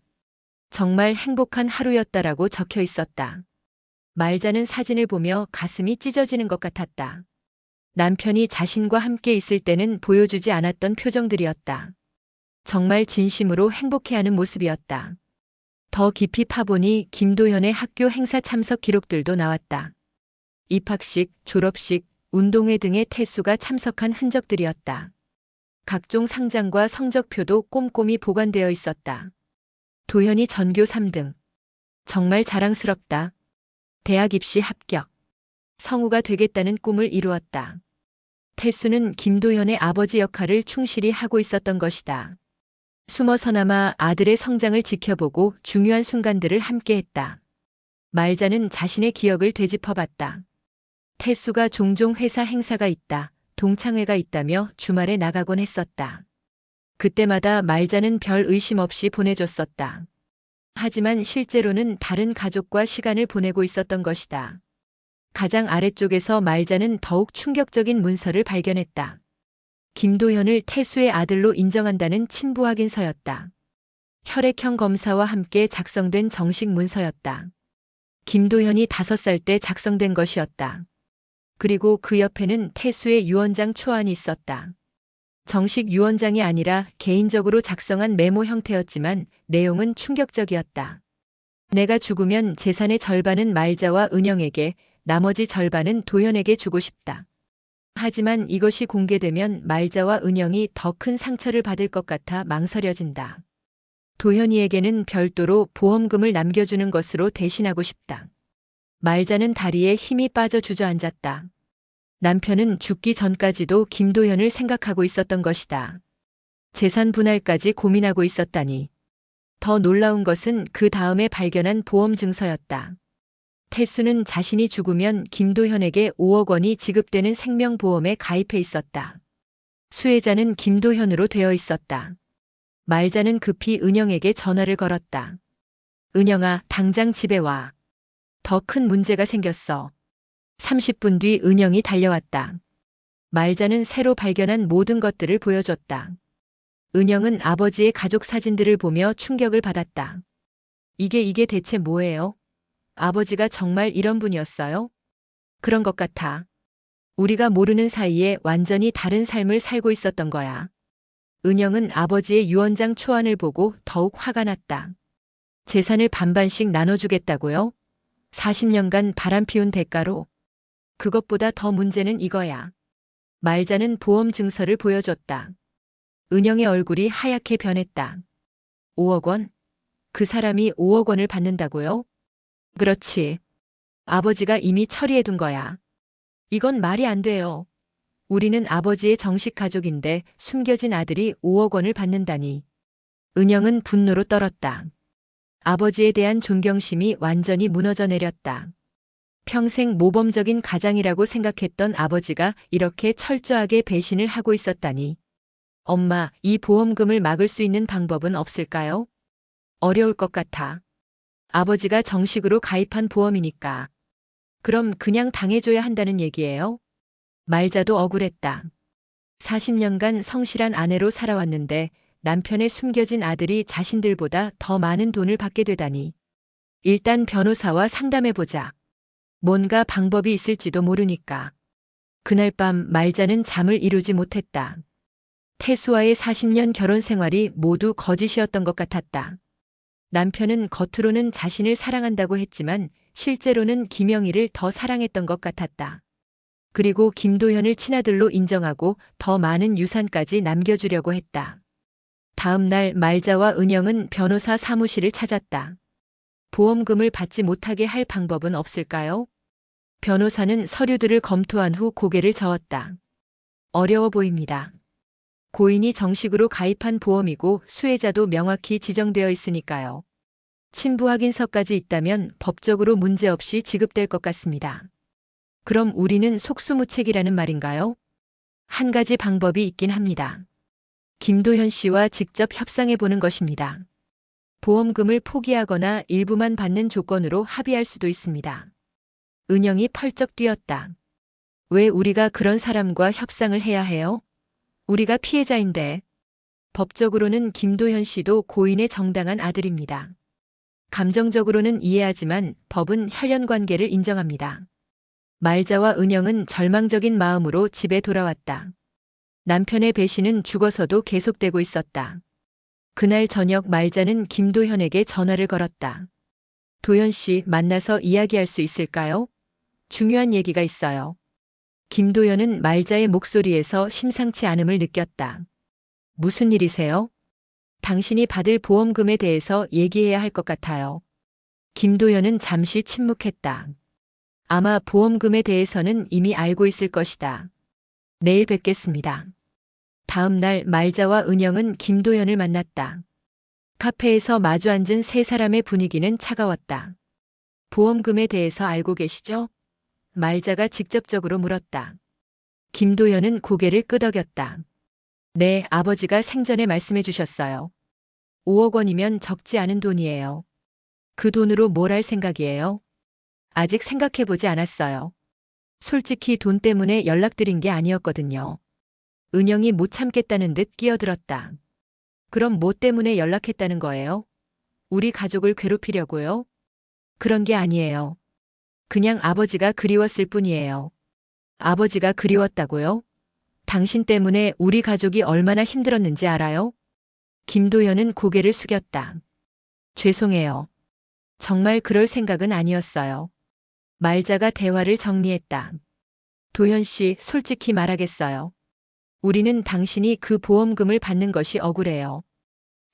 정말 행복한 하루였다라고 적혀 있었다. 말자는 사진을 보며 가슴이 찢어지는 것 같았다. 남편이 자신과 함께 있을 때는 보여주지 않았던 표정들이었다. 정말 진심으로 행복해하는 모습이었다. 더 깊이 파보니 김도현의 학교 행사 참석 기록들도 나왔다. 입학식, 졸업식, 운동회 등의 태수가 참석한 흔적들이었다. 각종 상장과 성적표도 꼼꼼히 보관되어 있었다. 도현이 전교 3등. 정말 자랑스럽다. 대학 입시 합격. 성우가 되겠다는 꿈을 이루었다. 태수는 김도현의 아버지 역할을 충실히 하고 있었던 것이다. 숨어서나마 아들의 성장을 지켜보고 중요한 순간들을 함께했다. 말자는 자신의 기억을 되짚어봤다. 태수가 종종 회사 행사가 있다, 동창회가 있다며 주말에 나가곤 했었다. 그때마다 말자는 별 의심 없이 보내줬었다. 하지만 실제로는 다른 가족과 시간을 보내고 있었던 것이다. 가장 아래쪽에서 말자는 더욱 충격적인 문서를 발견했다. 김도현을 태수의 아들로 인정한다는 친부 확인서였다. 혈액형 검사와 함께 작성된 정식 문서였다. 김도현이 5살 때 작성된 것이었다. 그리고 그 옆에는 태수의 유언장 초안이 있었다. 정식 유언장이 아니라 개인적으로 작성한 메모 형태였지만 내용은 충격적이었다. 내가 죽으면 재산의 절반은 말자와 은영에게, 나머지 절반은 도현에게 주고 싶다. 하지만 이것이 공개되면 말자와 은영이 더 큰 상처를 받을 것 같아 망설여진다. 도현이에게는 별도로 보험금을 남겨주는 것으로 대신하고 싶다. 말자는 다리에 힘이 빠져 주저앉았다. 남편은 죽기 전까지도 김도현을 생각하고 있었던 것이다. 재산 분할까지 고민하고 있었다니. 더 놀라운 것은 그 다음에 발견한 보험 증서였다. 태수는 자신이 죽으면 김도현에게 5억 원이 지급되는 생명보험에 가입해 있었다. 수혜자는 김도현으로 되어 있었다. 말자는 급히 은영에게 전화를 걸었다. 은영아, 당장 집에 와. 더 큰 문제가 생겼어. 30분 뒤 은영이 달려왔다. 말자는 새로 발견한 모든 것들을 보여줬다. 은영은 아버지의 가족 사진들을 보며 충격을 받았다. 이게 대체 뭐예요? 아버지가 정말 이런 분이었어요? 그런 것 같아. 우리가 모르는 사이에 완전히 다른 삶을 살고 있었던 거야. 은영은 아버지의 유언장 초안을 보고 더욱 화가 났다. 재산을 반반씩 나눠주겠다고요? 40년간 바람피운 대가로. 그것보다 더 문제는 이거야. 말자는 보험 증서를 보여줬다. 은영의 얼굴이 하얗게 변했다. 5억 원? 그 사람이 5억 원을 받는다고요? 그렇지. 아버지가 이미 처리해둔 거야. 이건 말이 안 돼요. 우리는 아버지의 정식 가족인데 숨겨진 아들이 5억 원을 받는다니. 은영은 분노로 떨었다. 아버지에 대한 존경심이 완전히 무너져 내렸다. 평생 모범적인 가장이라고 생각했던 아버지가 이렇게 철저하게 배신을 하고 있었다니. 엄마, 이 보험금을 막을 수 있는 방법은 없을까요? 어려울 것 같아. 아버지가 정식으로 가입한 보험이니까. 그럼 그냥 당해줘야 한다는 얘기예요? 말자도 억울했다. 40년간 성실한 아내로 살아왔는데 남편의 숨겨진 아들이 자신들보다 더 많은 돈을 받게 되다니. 일단 변호사와 상담해보자. 뭔가 방법이 있을지도 모르니까. 그날 밤 말자는 잠을 이루지 못했다. 태수와의 40년 결혼 생활이 모두 거짓이었던 것 같았다. 남편은 겉으로는 자신을 사랑한다고 했지만 실제로는 김영희를 더 사랑했던 것 같았다. 그리고 김도현을 친아들로 인정하고 더 많은 유산까지 남겨주려고 했다. 다음 날 말자와 은영은 변호사 사무실을 찾았다. 보험금을 받지 못하게 할 방법은 없을까요? 변호사는 서류들을 검토한 후 고개를 저었다. 어려워 보입니다. 고인이 정식으로 가입한 보험이고 수혜자도 명확히 지정되어 있으니까요. 친부 확인서까지 있다면 법적으로 문제없이 지급될 것 같습니다. 그럼 우리는 속수무책이라는 말인가요? 한 가지 방법이 있긴 합니다. 김도현 씨와 직접 협상해 보는 것입니다. 보험금을 포기하거나 일부만 받는 조건으로 합의할 수도 있습니다. 은영이 펄쩍 뛰었다. 왜 우리가 그런 사람과 협상을 해야 해요? 우리가 피해자인데. 법적으로는 김도현 씨도 고인의 정당한 아들입니다. 감정적으로는 이해하지만 법은 혈연 관계를 인정합니다. 말자와 은영은 절망적인 마음으로 집에 돌아왔다. 남편의 배신은 죽어서도 계속되고 있었다. 그날 저녁 말자는 김도현에게 전화를 걸었다. 도현 씨 만나서 이야기할 수 있을까요? 중요한 얘기가 있어요. 김도현은 말자의 목소리에서 심상치 않음을 느꼈다. 무슨 일이세요? 당신이 받을 보험금에 대해서 얘기해야 할 것 같아요. 김도현은 잠시 침묵했다. 아마 보험금에 대해서는 이미 알고 있을 것이다. 내일 뵙겠습니다. 다음 날 말자와 은영은 김도현을 만났다. 카페에서 마주 앉은 세 사람의 분위기는 차가웠다. 보험금에 대해서 알고 계시죠? 말자가 직접적으로 물었다. 김도현은 고개를 끄덕였다. 네, 아버지가 생전에 말씀해 주셨어요. 5억 원이면 적지 않은 돈이에요. 그 돈으로 뭘 할 생각이에요? 아직 생각해 보지 않았어요. 솔직히 돈 때문에 연락드린 게 아니었거든요. 은영이 못 참겠다는 듯 끼어들었다. 그럼 뭐 때문에 연락했다는 거예요? 우리 가족을 괴롭히려고요? 그런 게 아니에요. 그냥 아버지가 그리웠을 뿐이에요. 아버지가 그리웠다고요? 당신 때문에 우리 가족이 얼마나 힘들었는지 알아요? 김도현은 고개를 숙였다. 죄송해요. 정말 그럴 생각은 아니었어요. 말자가 대화를 정리했다. 도현 씨, 솔직히 말하겠어요. 우리는 당신이 그 보험금을 받는 것이 억울해요.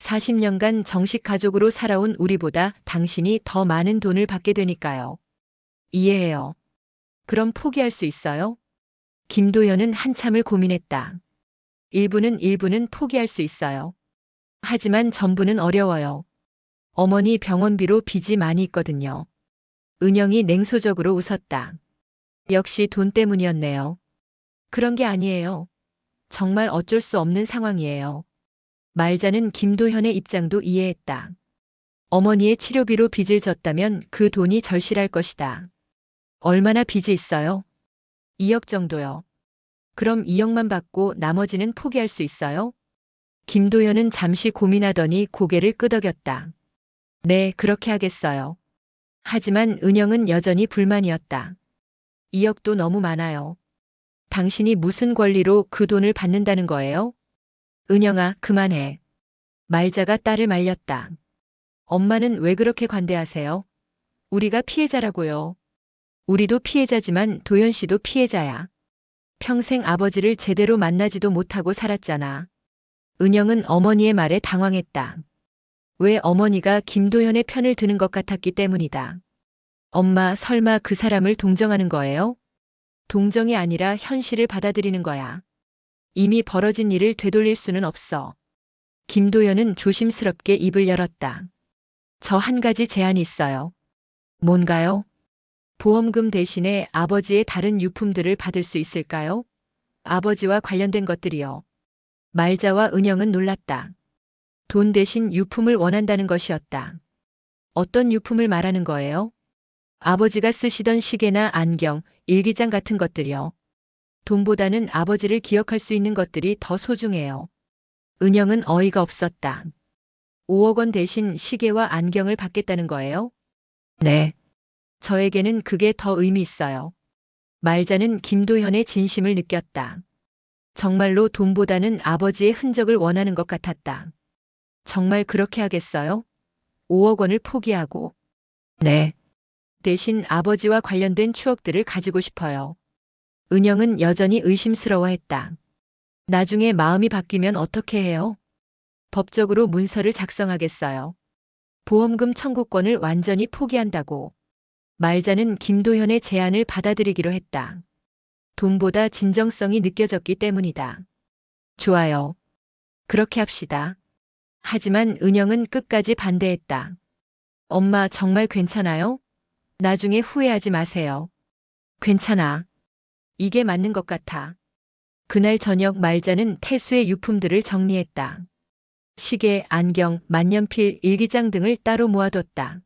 40년간 정식 가족으로 살아온 우리보다 당신이 더 많은 돈을 받게 되니까요. 이해해요. 그럼 포기할 수 있어요? 김도현은 한참을 고민했다. 일부는 포기할 수 있어요. 하지만 전부는 어려워요. 어머니 병원비로 빚이 많이 있거든요. 은영이 냉소적으로 웃었다. 역시 돈 때문이었네요. 그런 게 아니에요. 정말 어쩔 수 없는 상황이에요. 말자는 김도현의 입장도 이해했다. 어머니의 치료비로 빚을 졌다면 그 돈이 절실할 것이다. 얼마나 빚이 있어요? 2억 정도요. 그럼 2억만 받고 나머지는 포기할 수 있어요? 김도연은 잠시 고민하더니 고개를 끄덕였다. 네, 그렇게 하겠어요. 하지만 은영은 여전히 불만이었다. 2억도 너무 많아요. 당신이 무슨 권리로 그 돈을 받는다는 거예요? 은영아, 그만해. 말자가 딸을 말렸다. 엄마는 왜 그렇게 관대하세요? 우리가 피해자라고요. 우리도 피해자지만 도연 씨도 피해자야. 평생 아버지를 제대로 만나지도 못하고 살았잖아. 은영은 어머니의 말에 당황했다. 왜 어머니가 김도연의 편을 드는 것 같았기 때문이다. 엄마, 설마 그 사람을 동정하는 거예요? 동정이 아니라 현실을 받아들이는 거야. 이미 벌어진 일을 되돌릴 수는 없어. 김도연은 조심스럽게 입을 열었다. 저 한 가지 제안이 있어요. 뭔가요? 보험금 대신에 아버지의 다른 유품들을 받을 수 있을까요? 아버지와 관련된 것들이요. 말자와 은영은 놀랐다. 돈 대신 유품을 원한다는 것이었다. 어떤 유품을 말하는 거예요? 아버지가 쓰시던 시계나 안경, 일기장 같은 것들이요. 돈보다는 아버지를 기억할 수 있는 것들이 더 소중해요. 은영은 어이가 없었다. 5억 원 대신 시계와 안경을 받겠다는 거예요? 네. 저에게는 그게 더 의미 있어요. 말자는 김도현의 진심을 느꼈다. 정말로 돈보다는 아버지의 흔적을 원하는 것 같았다. 정말 그렇게 하겠어요? 5억 원을 포기하고. 네. 대신 아버지와 관련된 추억들을 가지고 싶어요. 은영은 여전히 의심스러워했다. 나중에 마음이 바뀌면 어떻게 해요? 법적으로 문서를 작성하겠어요. 보험금 청구권을 완전히 포기한다고. 말자는 김도현의 제안을 받아들이기로 했다. 돈보다 진정성이 느껴졌기 때문이다. 좋아요. 그렇게 합시다. 하지만 은영은 끝까지 반대했다. 엄마 정말 괜찮아요? 나중에 후회하지 마세요. 괜찮아. 이게 맞는 것 같아. 그날 저녁 말자는 태수의 유품들을 정리했다. 시계, 안경, 만년필, 일기장 등을 따로 모아뒀다.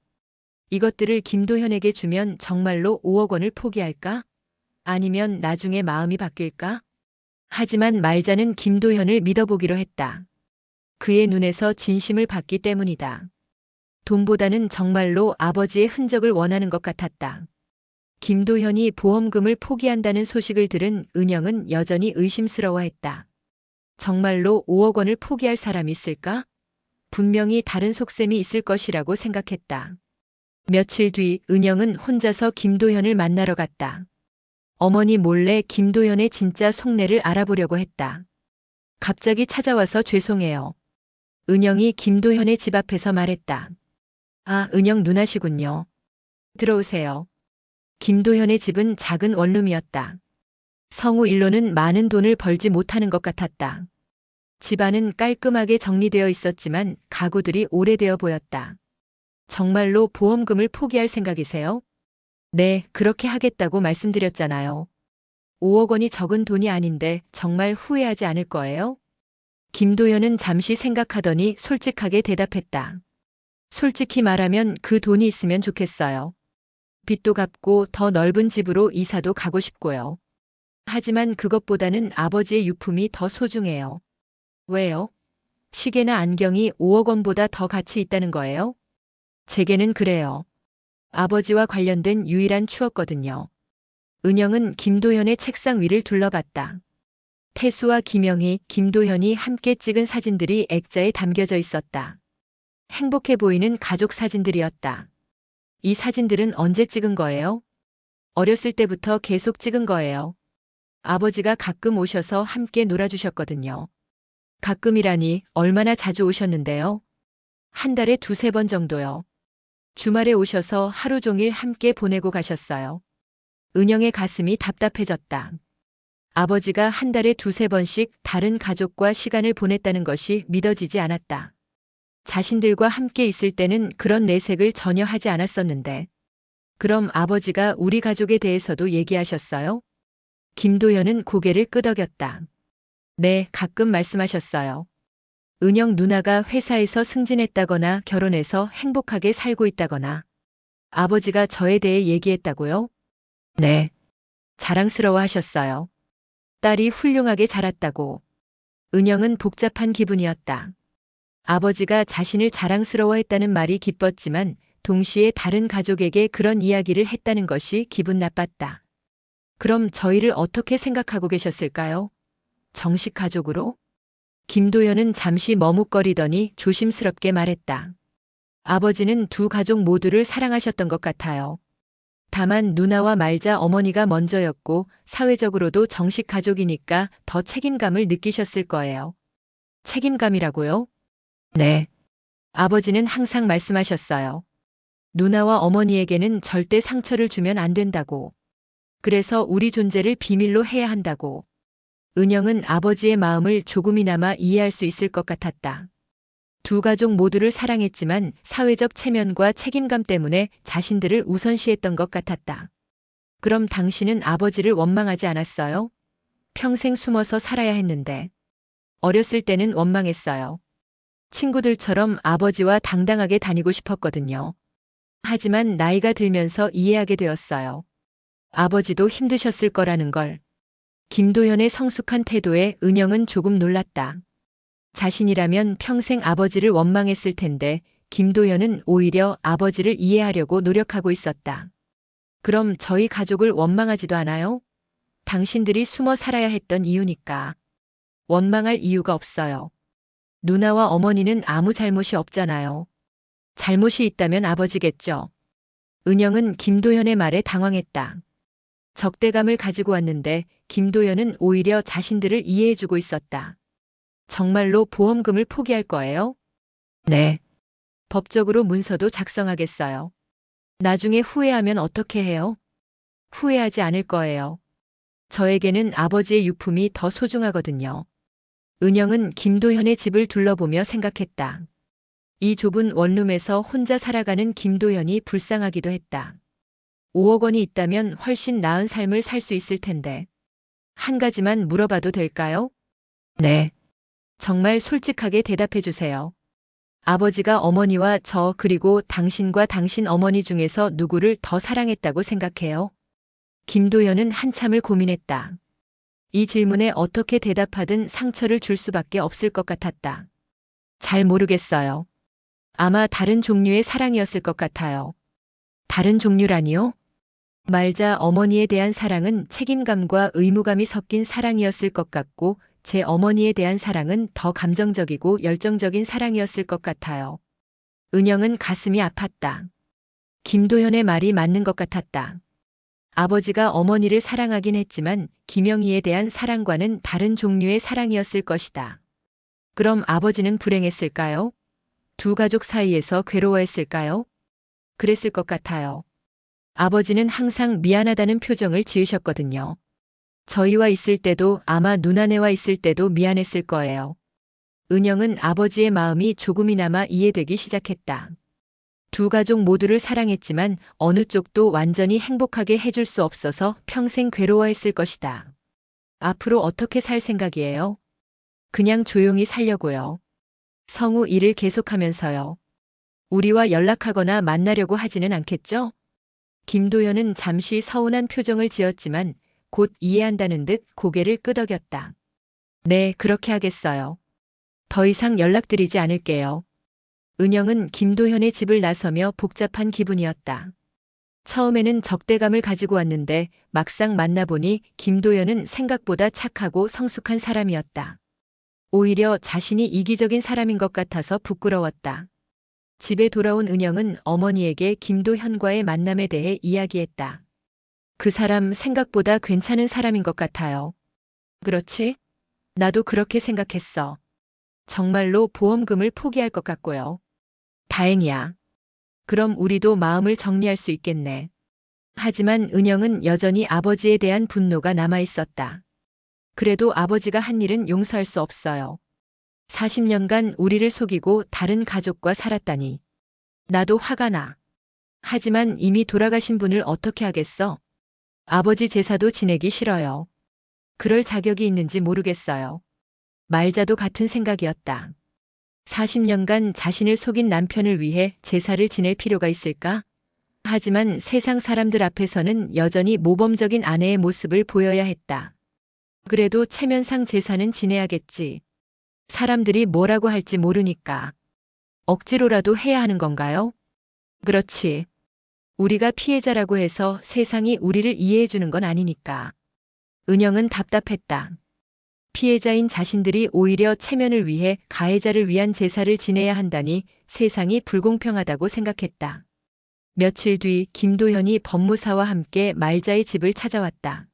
이것들을 김도현에게 주면 정말로 5억 원을 포기할까? 아니면 나중에 마음이 바뀔까? 하지만 말자는 김도현을 믿어보기로 했다. 그의 눈에서 진심을 봤기 때문이다. 돈보다는 정말로 아버지의 흔적을 원하는 것 같았다. 김도현이 보험금을 포기한다는 소식을 들은 은영은 여전히 의심스러워했다. 정말로 5억 원을 포기할 사람이 있을까? 분명히 다른 속셈이 있을 것이라고 생각했다. 며칠 뒤 은영은 혼자서 김도현을 만나러 갔다. 어머니 몰래 김도현의 진짜 속내를 알아보려고 했다. 갑자기 찾아와서 죄송해요. 은영이 김도현의 집 앞에서 말했다. 아, 은영 누나시군요. 들어오세요. 김도현의 집은 작은 원룸이었다. 성우 일로는 많은 돈을 벌지 못하는 것 같았다. 집안은 깔끔하게 정리되어 있었지만 가구들이 오래되어 보였다. 정말로 보험금을 포기할 생각이세요? 네, 그렇게 하겠다고 말씀드렸잖아요. 5억 원이 적은 돈이 아닌데 정말 후회하지 않을 거예요? 김도연은 잠시 생각하더니 솔직하게 대답했다. 솔직히 말하면 그 돈이 있으면 좋겠어요. 빚도 갚고 더 넓은 집으로 이사도 가고 싶고요. 하지만 그것보다는 아버지의 유품이 더 소중해요. 왜요? 시계나 안경이 5억 원보다 더 가치 있다는 거예요? 제게는 그래요. 아버지와 관련된 유일한 추억거든요. 은영은 김도현의 책상 위를 둘러봤다. 태수와 김영희, 김도현이 함께 찍은 사진들이 액자에 담겨져 있었다. 행복해 보이는 가족 사진들이었다. 이 사진들은 언제 찍은 거예요? 어렸을 때부터 계속 찍은 거예요. 아버지가 가끔 오셔서 함께 놀아주셨거든요. 가끔이라니 얼마나 자주 오셨는데요? 한 달에 2~3번 정도요. 주말에 오셔서 하루 종일 함께 보내고 가셨어요. 은영의 가슴이 답답해졌다. 아버지가 한 달에 2~3번씩 다른 가족과 시간을 보냈다는 것이 믿어지지 않았다. 자신들과 함께 있을 때는 그런 내색을 전혀 하지 않았었는데. 그럼 아버지가 우리 가족에 대해서도 얘기하셨어요? 김도연은 고개를 끄덕였다. 네, 가끔 말씀하셨어요. 은영 누나가 회사에서 승진했다거나 결혼해서 행복하게 살고 있다거나. 아버지가 저에 대해 얘기했다고요? 네. 자랑스러워 하셨어요. 딸이 훌륭하게 자랐다고. 은영은 복잡한 기분이었다. 아버지가 자신을 자랑스러워했다는 말이 기뻤지만 동시에 다른 가족에게 그런 이야기를 했다는 것이 기분 나빴다. 그럼 저희를 어떻게 생각하고 계셨을까요? 정식 가족으로? 김도연은 잠시 머뭇거리더니 조심스럽게 말했다. 아버지는 두 가족 모두를 사랑하셨던 것 같아요. 다만 누나와 말자 어머니가 먼저였고 사회적으로도 정식 가족이니까 더 책임감을 느끼셨을 거예요. 책임감이라고요? 네. 아버지는 항상 말씀하셨어요. 누나와 어머니에게는 절대 상처를 주면 안 된다고. 그래서 우리 존재를 비밀로 해야 한다고. 은영은 아버지의 마음을 조금이나마 이해할 수 있을 것 같았다. 두 가족 모두를 사랑했지만 사회적 체면과 책임감 때문에 자신들을 우선시했던 것 같았다. 그럼 당신은 아버지를 원망하지 않았어요? 평생 숨어서 살아야 했는데. 어렸을 때는 원망했어요. 친구들처럼 아버지와 당당하게 다니고 싶었거든요. 하지만 나이가 들면서 이해하게 되었어요. 아버지도 힘드셨을 거라는 걸. 김도연의 성숙한 태도에 은영은 조금 놀랐다. 자신이라면 평생 아버지를 원망했을 텐데 김도연은 오히려 아버지를 이해하려고 노력하고 있었다. 그럼 저희 가족을 원망하지도 않아요? 당신들이 숨어 살아야 했던 이유니까. 원망할 이유가 없어요. 누나와 어머니는 아무 잘못이 없잖아요. 잘못이 있다면 아버지겠죠. 은영은 김도연의 말에 당황했다. 적대감을 가지고 왔는데 김도연은 오히려 자신들을 이해해주고 있었다. 정말로 보험금을 포기할 거예요? 네. 법적으로 문서도 작성하겠어요. 나중에 후회하면 어떻게 해요? 후회하지 않을 거예요. 저에게는 아버지의 유품이 더 소중하거든요. 은영은 김도현의 집을 둘러보며 생각했다. 이 좁은 원룸에서 혼자 살아가는 김도현이 불쌍하기도 했다. 5억 원이 있다면 훨씬 나은 삶을 살 수 있을 텐데. 한 가지만 물어봐도 될까요? 네. 정말 솔직하게 대답해 주세요. 아버지가 어머니와 저 그리고 당신과 당신 어머니 중에서 누구를 더 사랑했다고 생각해요? 김도연은 한참을 고민했다. 이 질문에 어떻게 대답하든 상처를 줄 수밖에 없을 것 같았다. 잘 모르겠어요. 아마 다른 종류의 사랑이었을 것 같아요. 다른 종류라니요? 말자 어머니에 대한 사랑은 책임감과 의무감이 섞인 사랑이었을 것 같고 제 어머니에 대한 사랑은 더 감정적이고 열정적인 사랑이었을 것 같아요. 은영은 가슴이 아팠다. 김도연의 말이 맞는 것 같았다. 아버지가 어머니를 사랑하긴 했지만 김영희에 대한 사랑과는 다른 종류의 사랑이었을 것이다. 그럼 아버지는 불행했을까요? 두 가족 사이에서 괴로워했을까요? 그랬을 것 같아요. 아버지는 항상 미안하다는 표정을 지으셨거든요. 저희와 있을 때도 아마 누나네와 있을 때도 미안했을 거예요. 은영은 아버지의 마음이 조금이나마 이해되기 시작했다. 두 가족 모두를 사랑했지만 어느 쪽도 완전히 행복하게 해줄 수 없어서 평생 괴로워했을 것이다. 앞으로 어떻게 살 생각이에요? 그냥 조용히 살려고요. 성우 일을 계속하면서요. 우리와 연락하거나 만나려고 하지는 않겠죠? 김도연은 잠시 서운한 표정을 지었지만 곧 이해한다는 듯 고개를 끄덕였다. 네, 그렇게 하겠어요. 더 이상 연락드리지 않을게요. 은영은 김도현의 집을 나서며 복잡한 기분이었다. 처음에는 적대감을 가지고 왔는데 막상 만나보니 김도현은 생각보다 착하고 성숙한 사람이었다. 오히려 자신이 이기적인 사람인 것 같아서 부끄러웠다. 집에 돌아온 은영은 어머니에게 김도현과의 만남에 대해 이야기했다. 그 사람 생각보다 괜찮은 사람인 것 같아요. 그렇지? 나도 그렇게 생각했어. 정말로 보험금을 포기할 것 같고요. 다행이야. 그럼 우리도 마음을 정리할 수 있겠네. 하지만 은영은 여전히 아버지에 대한 분노가 남아 있었다. 그래도 아버지가 한 일은 용서할 수 없어요. 40년간 우리를 속이고 다른 가족과 살았다니. 나도 화가 나. 하지만 이미 돌아가신 분을 어떻게 하겠어? 아버지 제사도 지내기 싫어요. 그럴 자격이 있는지 모르겠어요. 말자도 같은 생각이었다. 40년간 자신을 속인 남편을 위해 제사를 지낼 필요가 있을까? 하지만 세상 사람들 앞에서는 여전히 모범적인 아내의 모습을 보여야 했다. 그래도 체면상 제사는 지내야겠지. 사람들이 뭐라고 할지 모르니까. 억지로라도 해야 하는 건가요? 그렇지. 우리가 피해자라고 해서 세상이 우리를 이해해 주는 건 아니니까. 은영은 답답했다. 피해자인 자신들이 오히려 체면을 위해 가해자를 위한 제사를 지내야 한다니 세상이 불공평하다고 생각했다. 며칠 뒤 김도현이 법무사와 함께 말자의 집을 찾아왔다.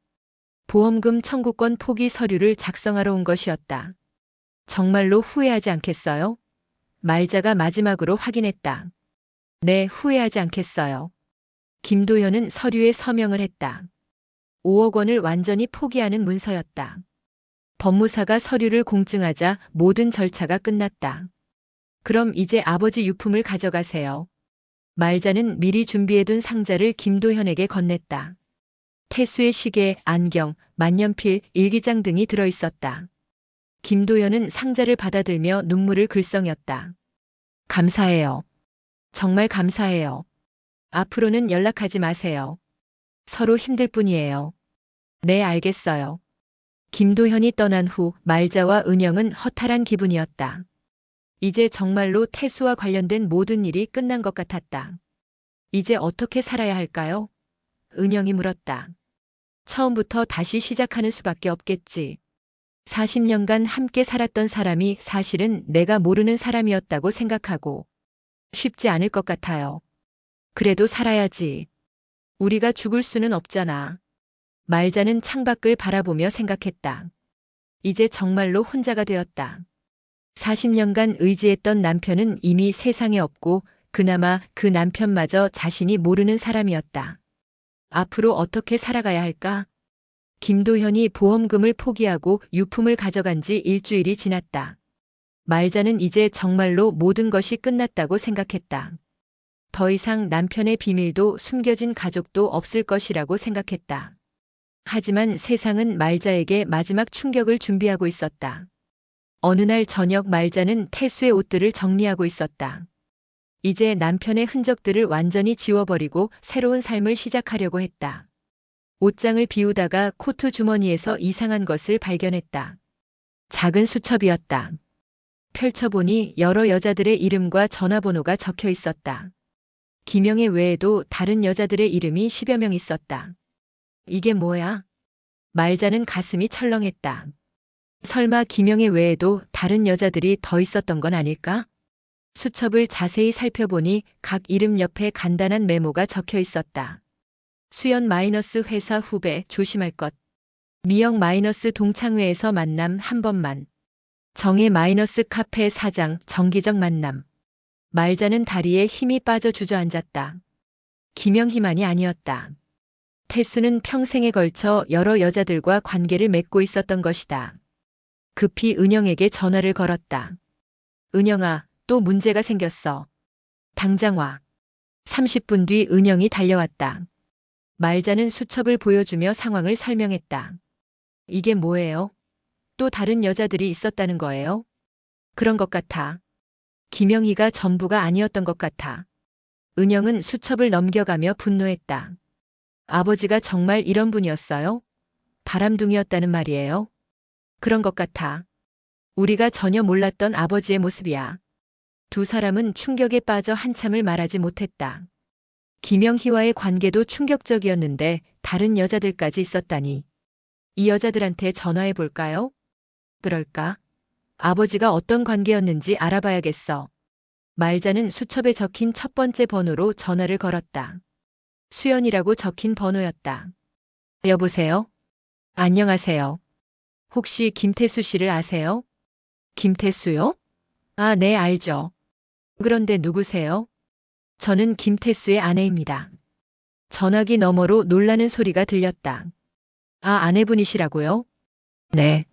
보험금 청구권 포기 서류를 작성하러 온 것이었다. 정말로 후회하지 않겠어요? 말자가 마지막으로 확인했다. 네, 후회하지 않겠어요. 김도현은 서류에 서명을 했다. 5억 원을 완전히 포기하는 문서였다. 법무사가 서류를 공증하자 모든 절차가 끝났다. 그럼 이제 아버지 유품을 가져가세요. 말자는 미리 준비해둔 상자를 김도현에게 건넸다. 태수의 시계, 안경, 만년필, 일기장 등이 들어있었다. 김도현은 상자를 받아들며 눈물을 글썽였다. 감사해요. 정말 감사해요. 앞으로는 연락하지 마세요. 서로 힘들 뿐이에요. 네, 알겠어요. 김도현이 떠난 후 말자와 은영은 허탈한 기분이었다. 이제 정말로 태수와 관련된 모든 일이 끝난 것 같았다. 이제 어떻게 살아야 할까요? 은영이 물었다. 처음부터 다시 시작하는 수밖에 없겠지. 40년간 함께 살았던 사람이 사실은 내가 모르는 사람이었다고 생각하고 쉽지 않을 것 같아요. 그래도 살아야지. 우리가 죽을 수는 없잖아. 말자는 창밖을 바라보며 생각했다. 이제 정말로 혼자가 되었다. 40년간 의지했던 남편은 이미 세상에 없고 그나마 그 남편마저 자신이 모르는 사람이었다. 앞으로 어떻게 살아가야 할까? 김도현이 보험금을 포기하고 유품을 가져간 지 일주일이 지났다. 말자는 이제 정말로 모든 것이 끝났다고 생각했다. 더 이상 남편의 비밀도 숨겨진 가족도 없을 것이라고 생각했다. 하지만 세상은 말자에게 마지막 충격을 준비하고 있었다. 어느 날 저녁 말자는 태수의 옷들을 정리하고 있었다. 이제 남편의 흔적들을 완전히 지워버리고 새로운 삶을 시작하려고 했다. 옷장을 비우다가 코트 주머니에서 이상한 것을 발견했다. 작은 수첩이었다. 펼쳐보니 여러 여자들의 이름과 전화번호가 적혀 있었다. 김영애 외에도 다른 여자들의 이름이 10여 명 있었다. 이게 뭐야? 말자는 가슴이 철렁했다. 설마 김영애 외에도 다른 여자들이 더 있었던 건 아닐까? 수첩을 자세히 살펴보니 각 이름 옆에 간단한 메모가 적혀 있었다. 수연 마이너스 회사 후배 조심할 것. 미영 마이너스 동창회에서 만남 한 번만. 정혜 마이너스 카페 사장 정기적 만남. 말자는 다리에 힘이 빠져 주저앉았다. 김영희만이 아니었다. 태수는 평생에 걸쳐 여러 여자들과 관계를 맺고 있었던 것이다. 급히 은영에게 전화를 걸었다. 은영아, 또 문제가 생겼어. 당장 와. 30분 뒤 은영이 달려왔다. 말자는 수첩을 보여주며 상황을 설명했다. 이게 뭐예요? 또 다른 여자들이 있었다는 거예요? 그런 것 같아. 김영희가 전부가 아니었던 것 같아. 은영은 수첩을 넘겨가며 분노했다. 아버지가 정말 이런 분이었어요? 바람둥이였다는 말이에요? 그런 것 같아. 우리가 전혀 몰랐던 아버지의 모습이야. 두 사람은 충격에 빠져 한참을 말하지 못했다. 김영희와의 관계도 충격적이었는데 다른 여자들까지 있었다니. 이 여자들한테 전화해 볼까요? 그럴까? 아버지가 어떤 관계였는지 알아봐야겠어. 말자는 수첩에 적힌 첫 번째 번호로 전화를 걸었다. 수연이라고 적힌 번호였다. 여보세요? 안녕하세요. 혹시 김태수 씨를 아세요? 김태수요? 아, 네, 알죠. 그런데 누구세요? 저는 김태수의 아내입니다. 전화기 너머로 놀라는 소리가 들렸다. 아, 아내분이시라고요? 네.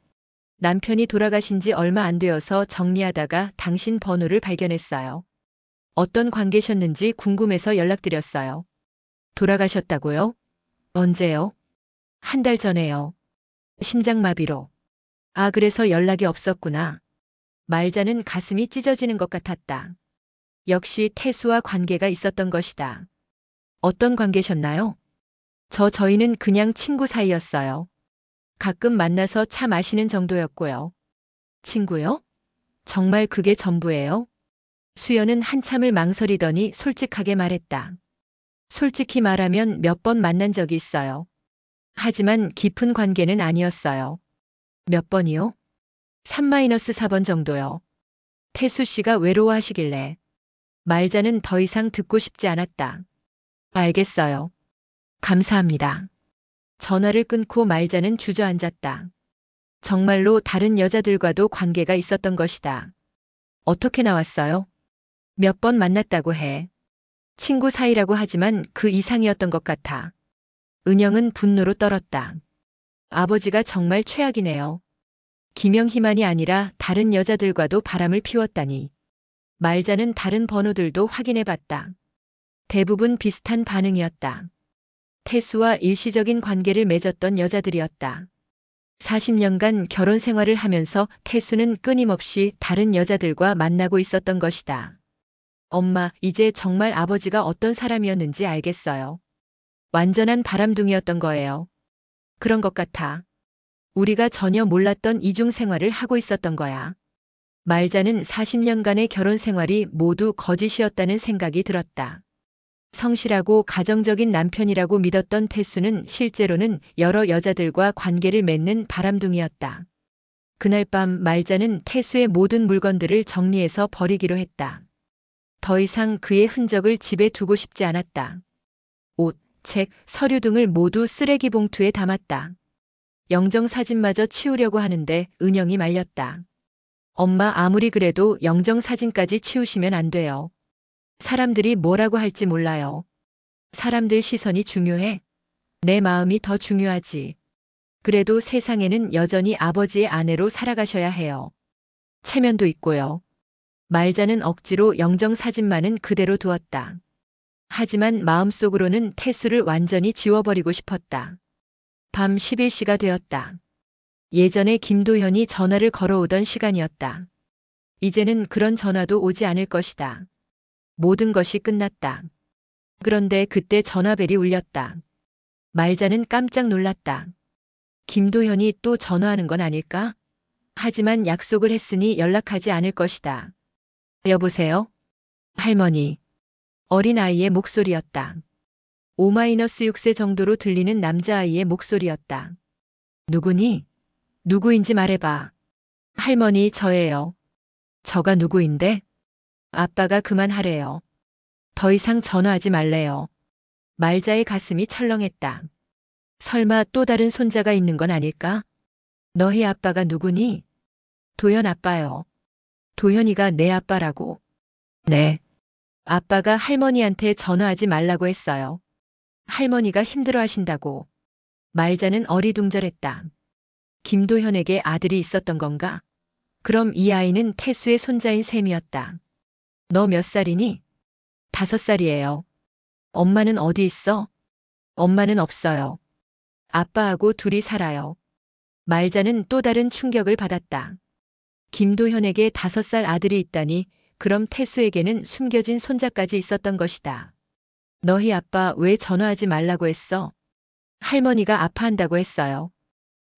남편이 돌아가신 지 얼마 안 되어서 정리하다가 당신 번호를 발견했어요. 어떤 관계셨는지 궁금해서 연락드렸어요. 돌아가셨다고요? 언제요? 한 달 전에요. 심장마비로. 아, 그래서 연락이 없었구나. 말자는 가슴이 찢어지는 것 같았다. 역시 태수와 관계가 있었던 것이다. 어떤 관계셨나요? 저희는 그냥 친구 사이였어요. 가끔 만나서 차 마시는 정도였고요. 친구요? 정말 그게 전부예요? 수연은 한참을 망설이더니 솔직하게 말했다. 솔직히 말하면 몇 번 만난 적이 있어요. 하지만 깊은 관계는 아니었어요. 몇 번이요? 3-4번 정도요. 태수 씨가 외로워하시길래. 말자는 더 이상 듣고 싶지 않았다. 알겠어요. 감사합니다. 전화를 끊고 말자는 주저앉았다. 정말로 다른 여자들과도 관계가 있었던 것이다. 어떻게 나왔어요? 몇 번 만났다고 해. 친구 사이라고 하지만 그 이상이었던 것 같아. 은영은 분노로 떨었다. 아버지가 정말 최악이네요. 김영희만이 아니라 다른 여자들과도 바람을 피웠다니. 말자는 다른 번호들도 확인해 봤다. 대부분 비슷한 반응이었다. 태수와 일시적인 관계를 맺었던 여자들이었다. 40년간 결혼 생활을 하면서 태수는 끊임없이 다른 여자들과 만나고 있었던 것이다. 엄마, 이제 정말 아버지가 어떤 사람이었는지 알겠어요. 완전한 바람둥이였던 거예요. 그런 것 같아. 우리가 전혀 몰랐던 이중 생활을 하고 있었던 거야. 말자는 40년간의 결혼 생활이 모두 거짓이었다는 생각이 들었다. 성실하고 가정적인 남편이라고 믿었던 태수는 실제로는 여러 여자들과 관계를 맺는 바람둥이였다. 그날 밤 말자는 태수의 모든 물건들을 정리해서 버리기로 했다. 더 이상 그의 흔적을 집에 두고 싶지 않았다. 옷, 책, 서류 등을 모두 쓰레기 봉투에 담았다. 영정사진마저 치우려고 하는데 은영이 말렸다. 엄마, 아무리 그래도 영정사진까지 치우시면 안 돼요. 사람들이 뭐라고 할지 몰라요. 사람들 시선이 중요해. 내 마음이 더 중요하지. 그래도 세상에는 여전히 아버지의 아내로 살아가셔야 해요. 체면도 있고요. 말자는 억지로 영정사진만은 그대로 두었다. 하지만 마음속으로는 태수를 완전히 지워버리고 싶었다. 밤 11시가 되었다. 예전에 김도현이 전화를 걸어오던 시간이었다. 이제는 그런 전화도 오지 않을 것이다. 모든 것이 끝났다. 그런데 그때 전화벨이 울렸다. 말자는 깜짝 놀랐다. 김도현이 또 전화하는 건 아닐까? 하지만 약속을 했으니 연락하지 않을 것이다. 여보세요? 할머니. 어린아이의 목소리였다. 5-6세 정도로 들리는 남자아이의 목소리였다. 누구니? 누구인지 말해봐. 할머니, 저예요. 저가 누구인데? 아빠가 그만하래요. 더 이상 전화하지 말래요. 말자의 가슴이 철렁했다. 설마 또 다른 손자가 있는 건 아닐까? 너희 아빠가 누구니? 도현 아빠요. 도현이가 내 아빠라고. 네. 아빠가 할머니한테 전화하지 말라고 했어요. 할머니가 힘들어하신다고. 말자는 어리둥절했다. 김도현에게 아들이 있었던 건가? 그럼 이 아이는 태수의 손자인 셈이었다. 너 몇 살이니? 5살이에요. 엄마는 어디 있어? 엄마는 없어요. 아빠하고 둘이 살아요. 말자는 또 다른 충격을 받았다. 김도현에게 5살 아들이 있다니, 그럼 태수에게는 숨겨진 손자까지 있었던 것이다. 너희 아빠 왜 전화하지 말라고 했어? 할머니가 아파한다고 했어요.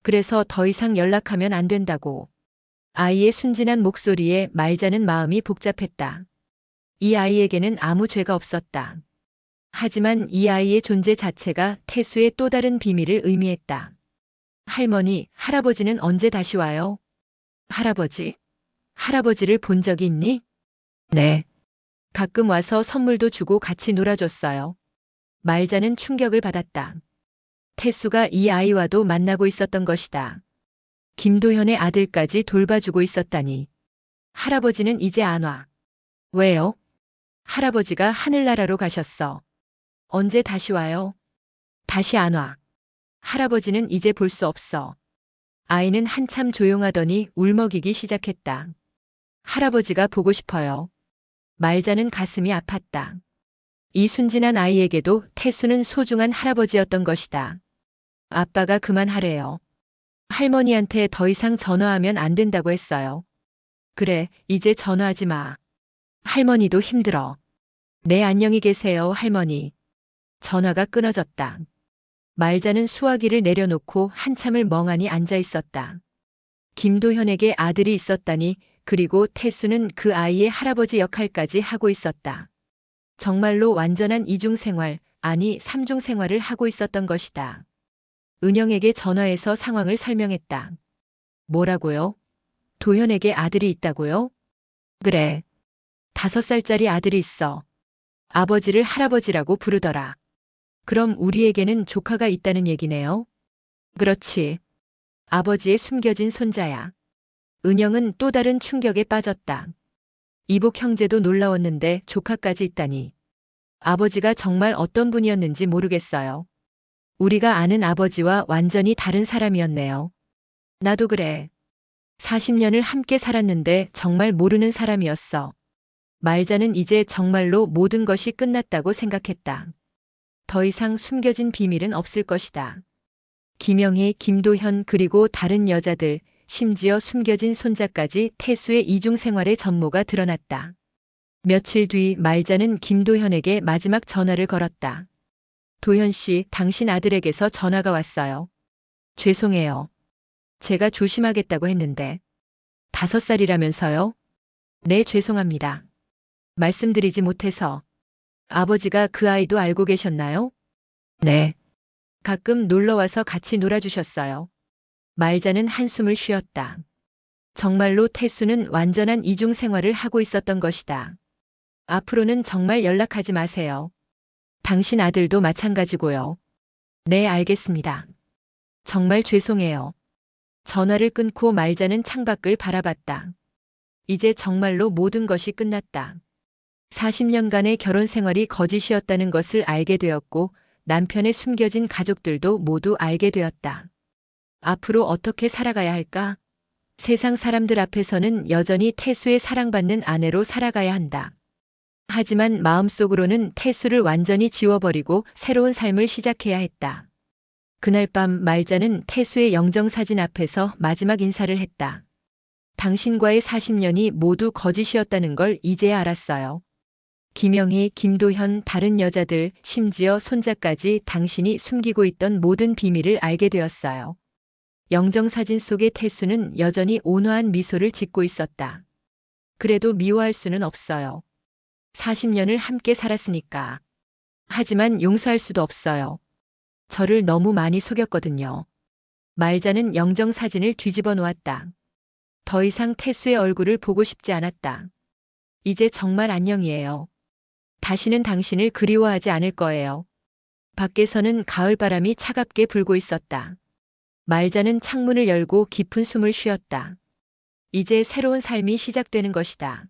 그래서 더 이상 연락하면 안 된다고. 아이의 순진한 목소리에 말자는 마음이 복잡했다. 이 아이에게는 아무 죄가 없었다. 하지만 이 아이의 존재 자체가 태수의 또 다른 비밀을 의미했다. 할머니, 할아버지는 언제 다시 와요? 할아버지? 할아버지를 본 적이 있니? 네. 가끔 와서 선물도 주고 같이 놀아줬어요. 말자는 충격을 받았다. 태수가 이 아이와도 만나고 있었던 것이다. 김도현의 아들까지 돌봐주고 있었다니. 할아버지는 이제 안 와. 왜요? 할아버지가 하늘나라로 가셨어. 언제 다시 와요? 다시 안 와. 할아버지는 이제 볼 수 없어. 아이는 한참 조용하더니 울먹이기 시작했다. 할아버지가 보고 싶어요. 말자는 가슴이 아팠다. 이 순진한 아이에게도 태수는 소중한 할아버지였던 것이다. 아빠가 그만하래요. 할머니한테 더 이상 전화하면 안 된다고 했어요. 그래, 이제 전화하지 마. 할머니도 힘들어. 네, 안녕히 계세요, 할머니. 전화가 끊어졌다. 말자는 수화기를 내려놓고 한참을 멍하니 앉아 있었다. 김도현에게 아들이 있었다니, 그리고 태수는 그 아이의 할아버지 역할까지 하고 있었다. 정말로 완전한 이중생활, 아니 삼중생활을 하고 있었던 것이다. 은영에게 전화해서 상황을 설명했다. 뭐라고요? 도현에게 아들이 있다고요? 그래. 5살짜리 아들이 있어. 아버지를 할아버지라고 부르더라. 그럼 우리에게는 조카가 있다는 얘기네요? 그렇지. 아버지의 숨겨진 손자야. 은영은 또 다른 충격에 빠졌다. 이복 형제도 놀라웠는데 조카까지 있다니. 아버지가 정말 어떤 분이었는지 모르겠어요. 우리가 아는 아버지와 완전히 다른 사람이었네요. 나도 그래. 40년을 함께 살았는데 정말 모르는 사람이었어. 말자는 이제 정말로 모든 것이 끝났다고 생각했다. 더 이상 숨겨진 비밀은 없을 것이다. 김영희, 김도현 그리고 다른 여자들, 심지어 숨겨진 손자까지 태수의 이중생활의 전모가 드러났다. 며칠 뒤 말자는 김도현에게 마지막 전화를 걸었다. 도현 씨, 당신 아들에게서 전화가 왔어요. 죄송해요. 제가 조심하겠다고 했는데. 5살이라면서요? 네, 죄송합니다. 말씀드리지 못해서. 아버지가 그 아이도 알고 계셨나요? 네. 가끔 놀러와서 같이 놀아주셨어요. 말자는 한숨을 쉬었다. 정말로 태수는 완전한 이중 생활을 하고 있었던 것이다. 앞으로는 정말 연락하지 마세요. 당신 아들도 마찬가지고요. 네, 알겠습니다. 정말 죄송해요. 전화를 끊고 말자는 창밖을 바라봤다. 이제 정말로 모든 것이 끝났다. 40년간의 결혼 생활이 거짓이었다는 것을 알게 되었고 남편의 숨겨진 가족들도 모두 알게 되었다. 앞으로 어떻게 살아가야 할까? 세상 사람들 앞에서는 여전히 태수의 사랑받는 아내로 살아가야 한다. 하지만 마음속으로는 태수를 완전히 지워버리고 새로운 삶을 시작해야 했다. 그날 밤 말자는 태수의 영정사진 앞에서 마지막 인사를 했다. 당신과의 40년이 모두 거짓이었다는 걸 이제야 알았어요. 김영희, 김도현, 다른 여자들, 심지어 손자까지 당신이 숨기고 있던 모든 비밀을 알게 되었어요. 영정사진 속의 태수는 여전히 온화한 미소를 짓고 있었다. 그래도 미워할 수는 없어요. 40년을 함께 살았으니까. 하지만 용서할 수도 없어요. 저를 너무 많이 속였거든요. 말자는 영정사진을 뒤집어 놓았다. 더 이상 태수의 얼굴을 보고 싶지 않았다. 이제 정말 안녕이에요. 다시는 당신을 그리워하지 않을 거예요. 밖에서는 가을바람이 차갑게 불고 있었다. 말자는 창문을 열고 깊은 숨을 쉬었다. 이제 새로운 삶이 시작되는 것이다.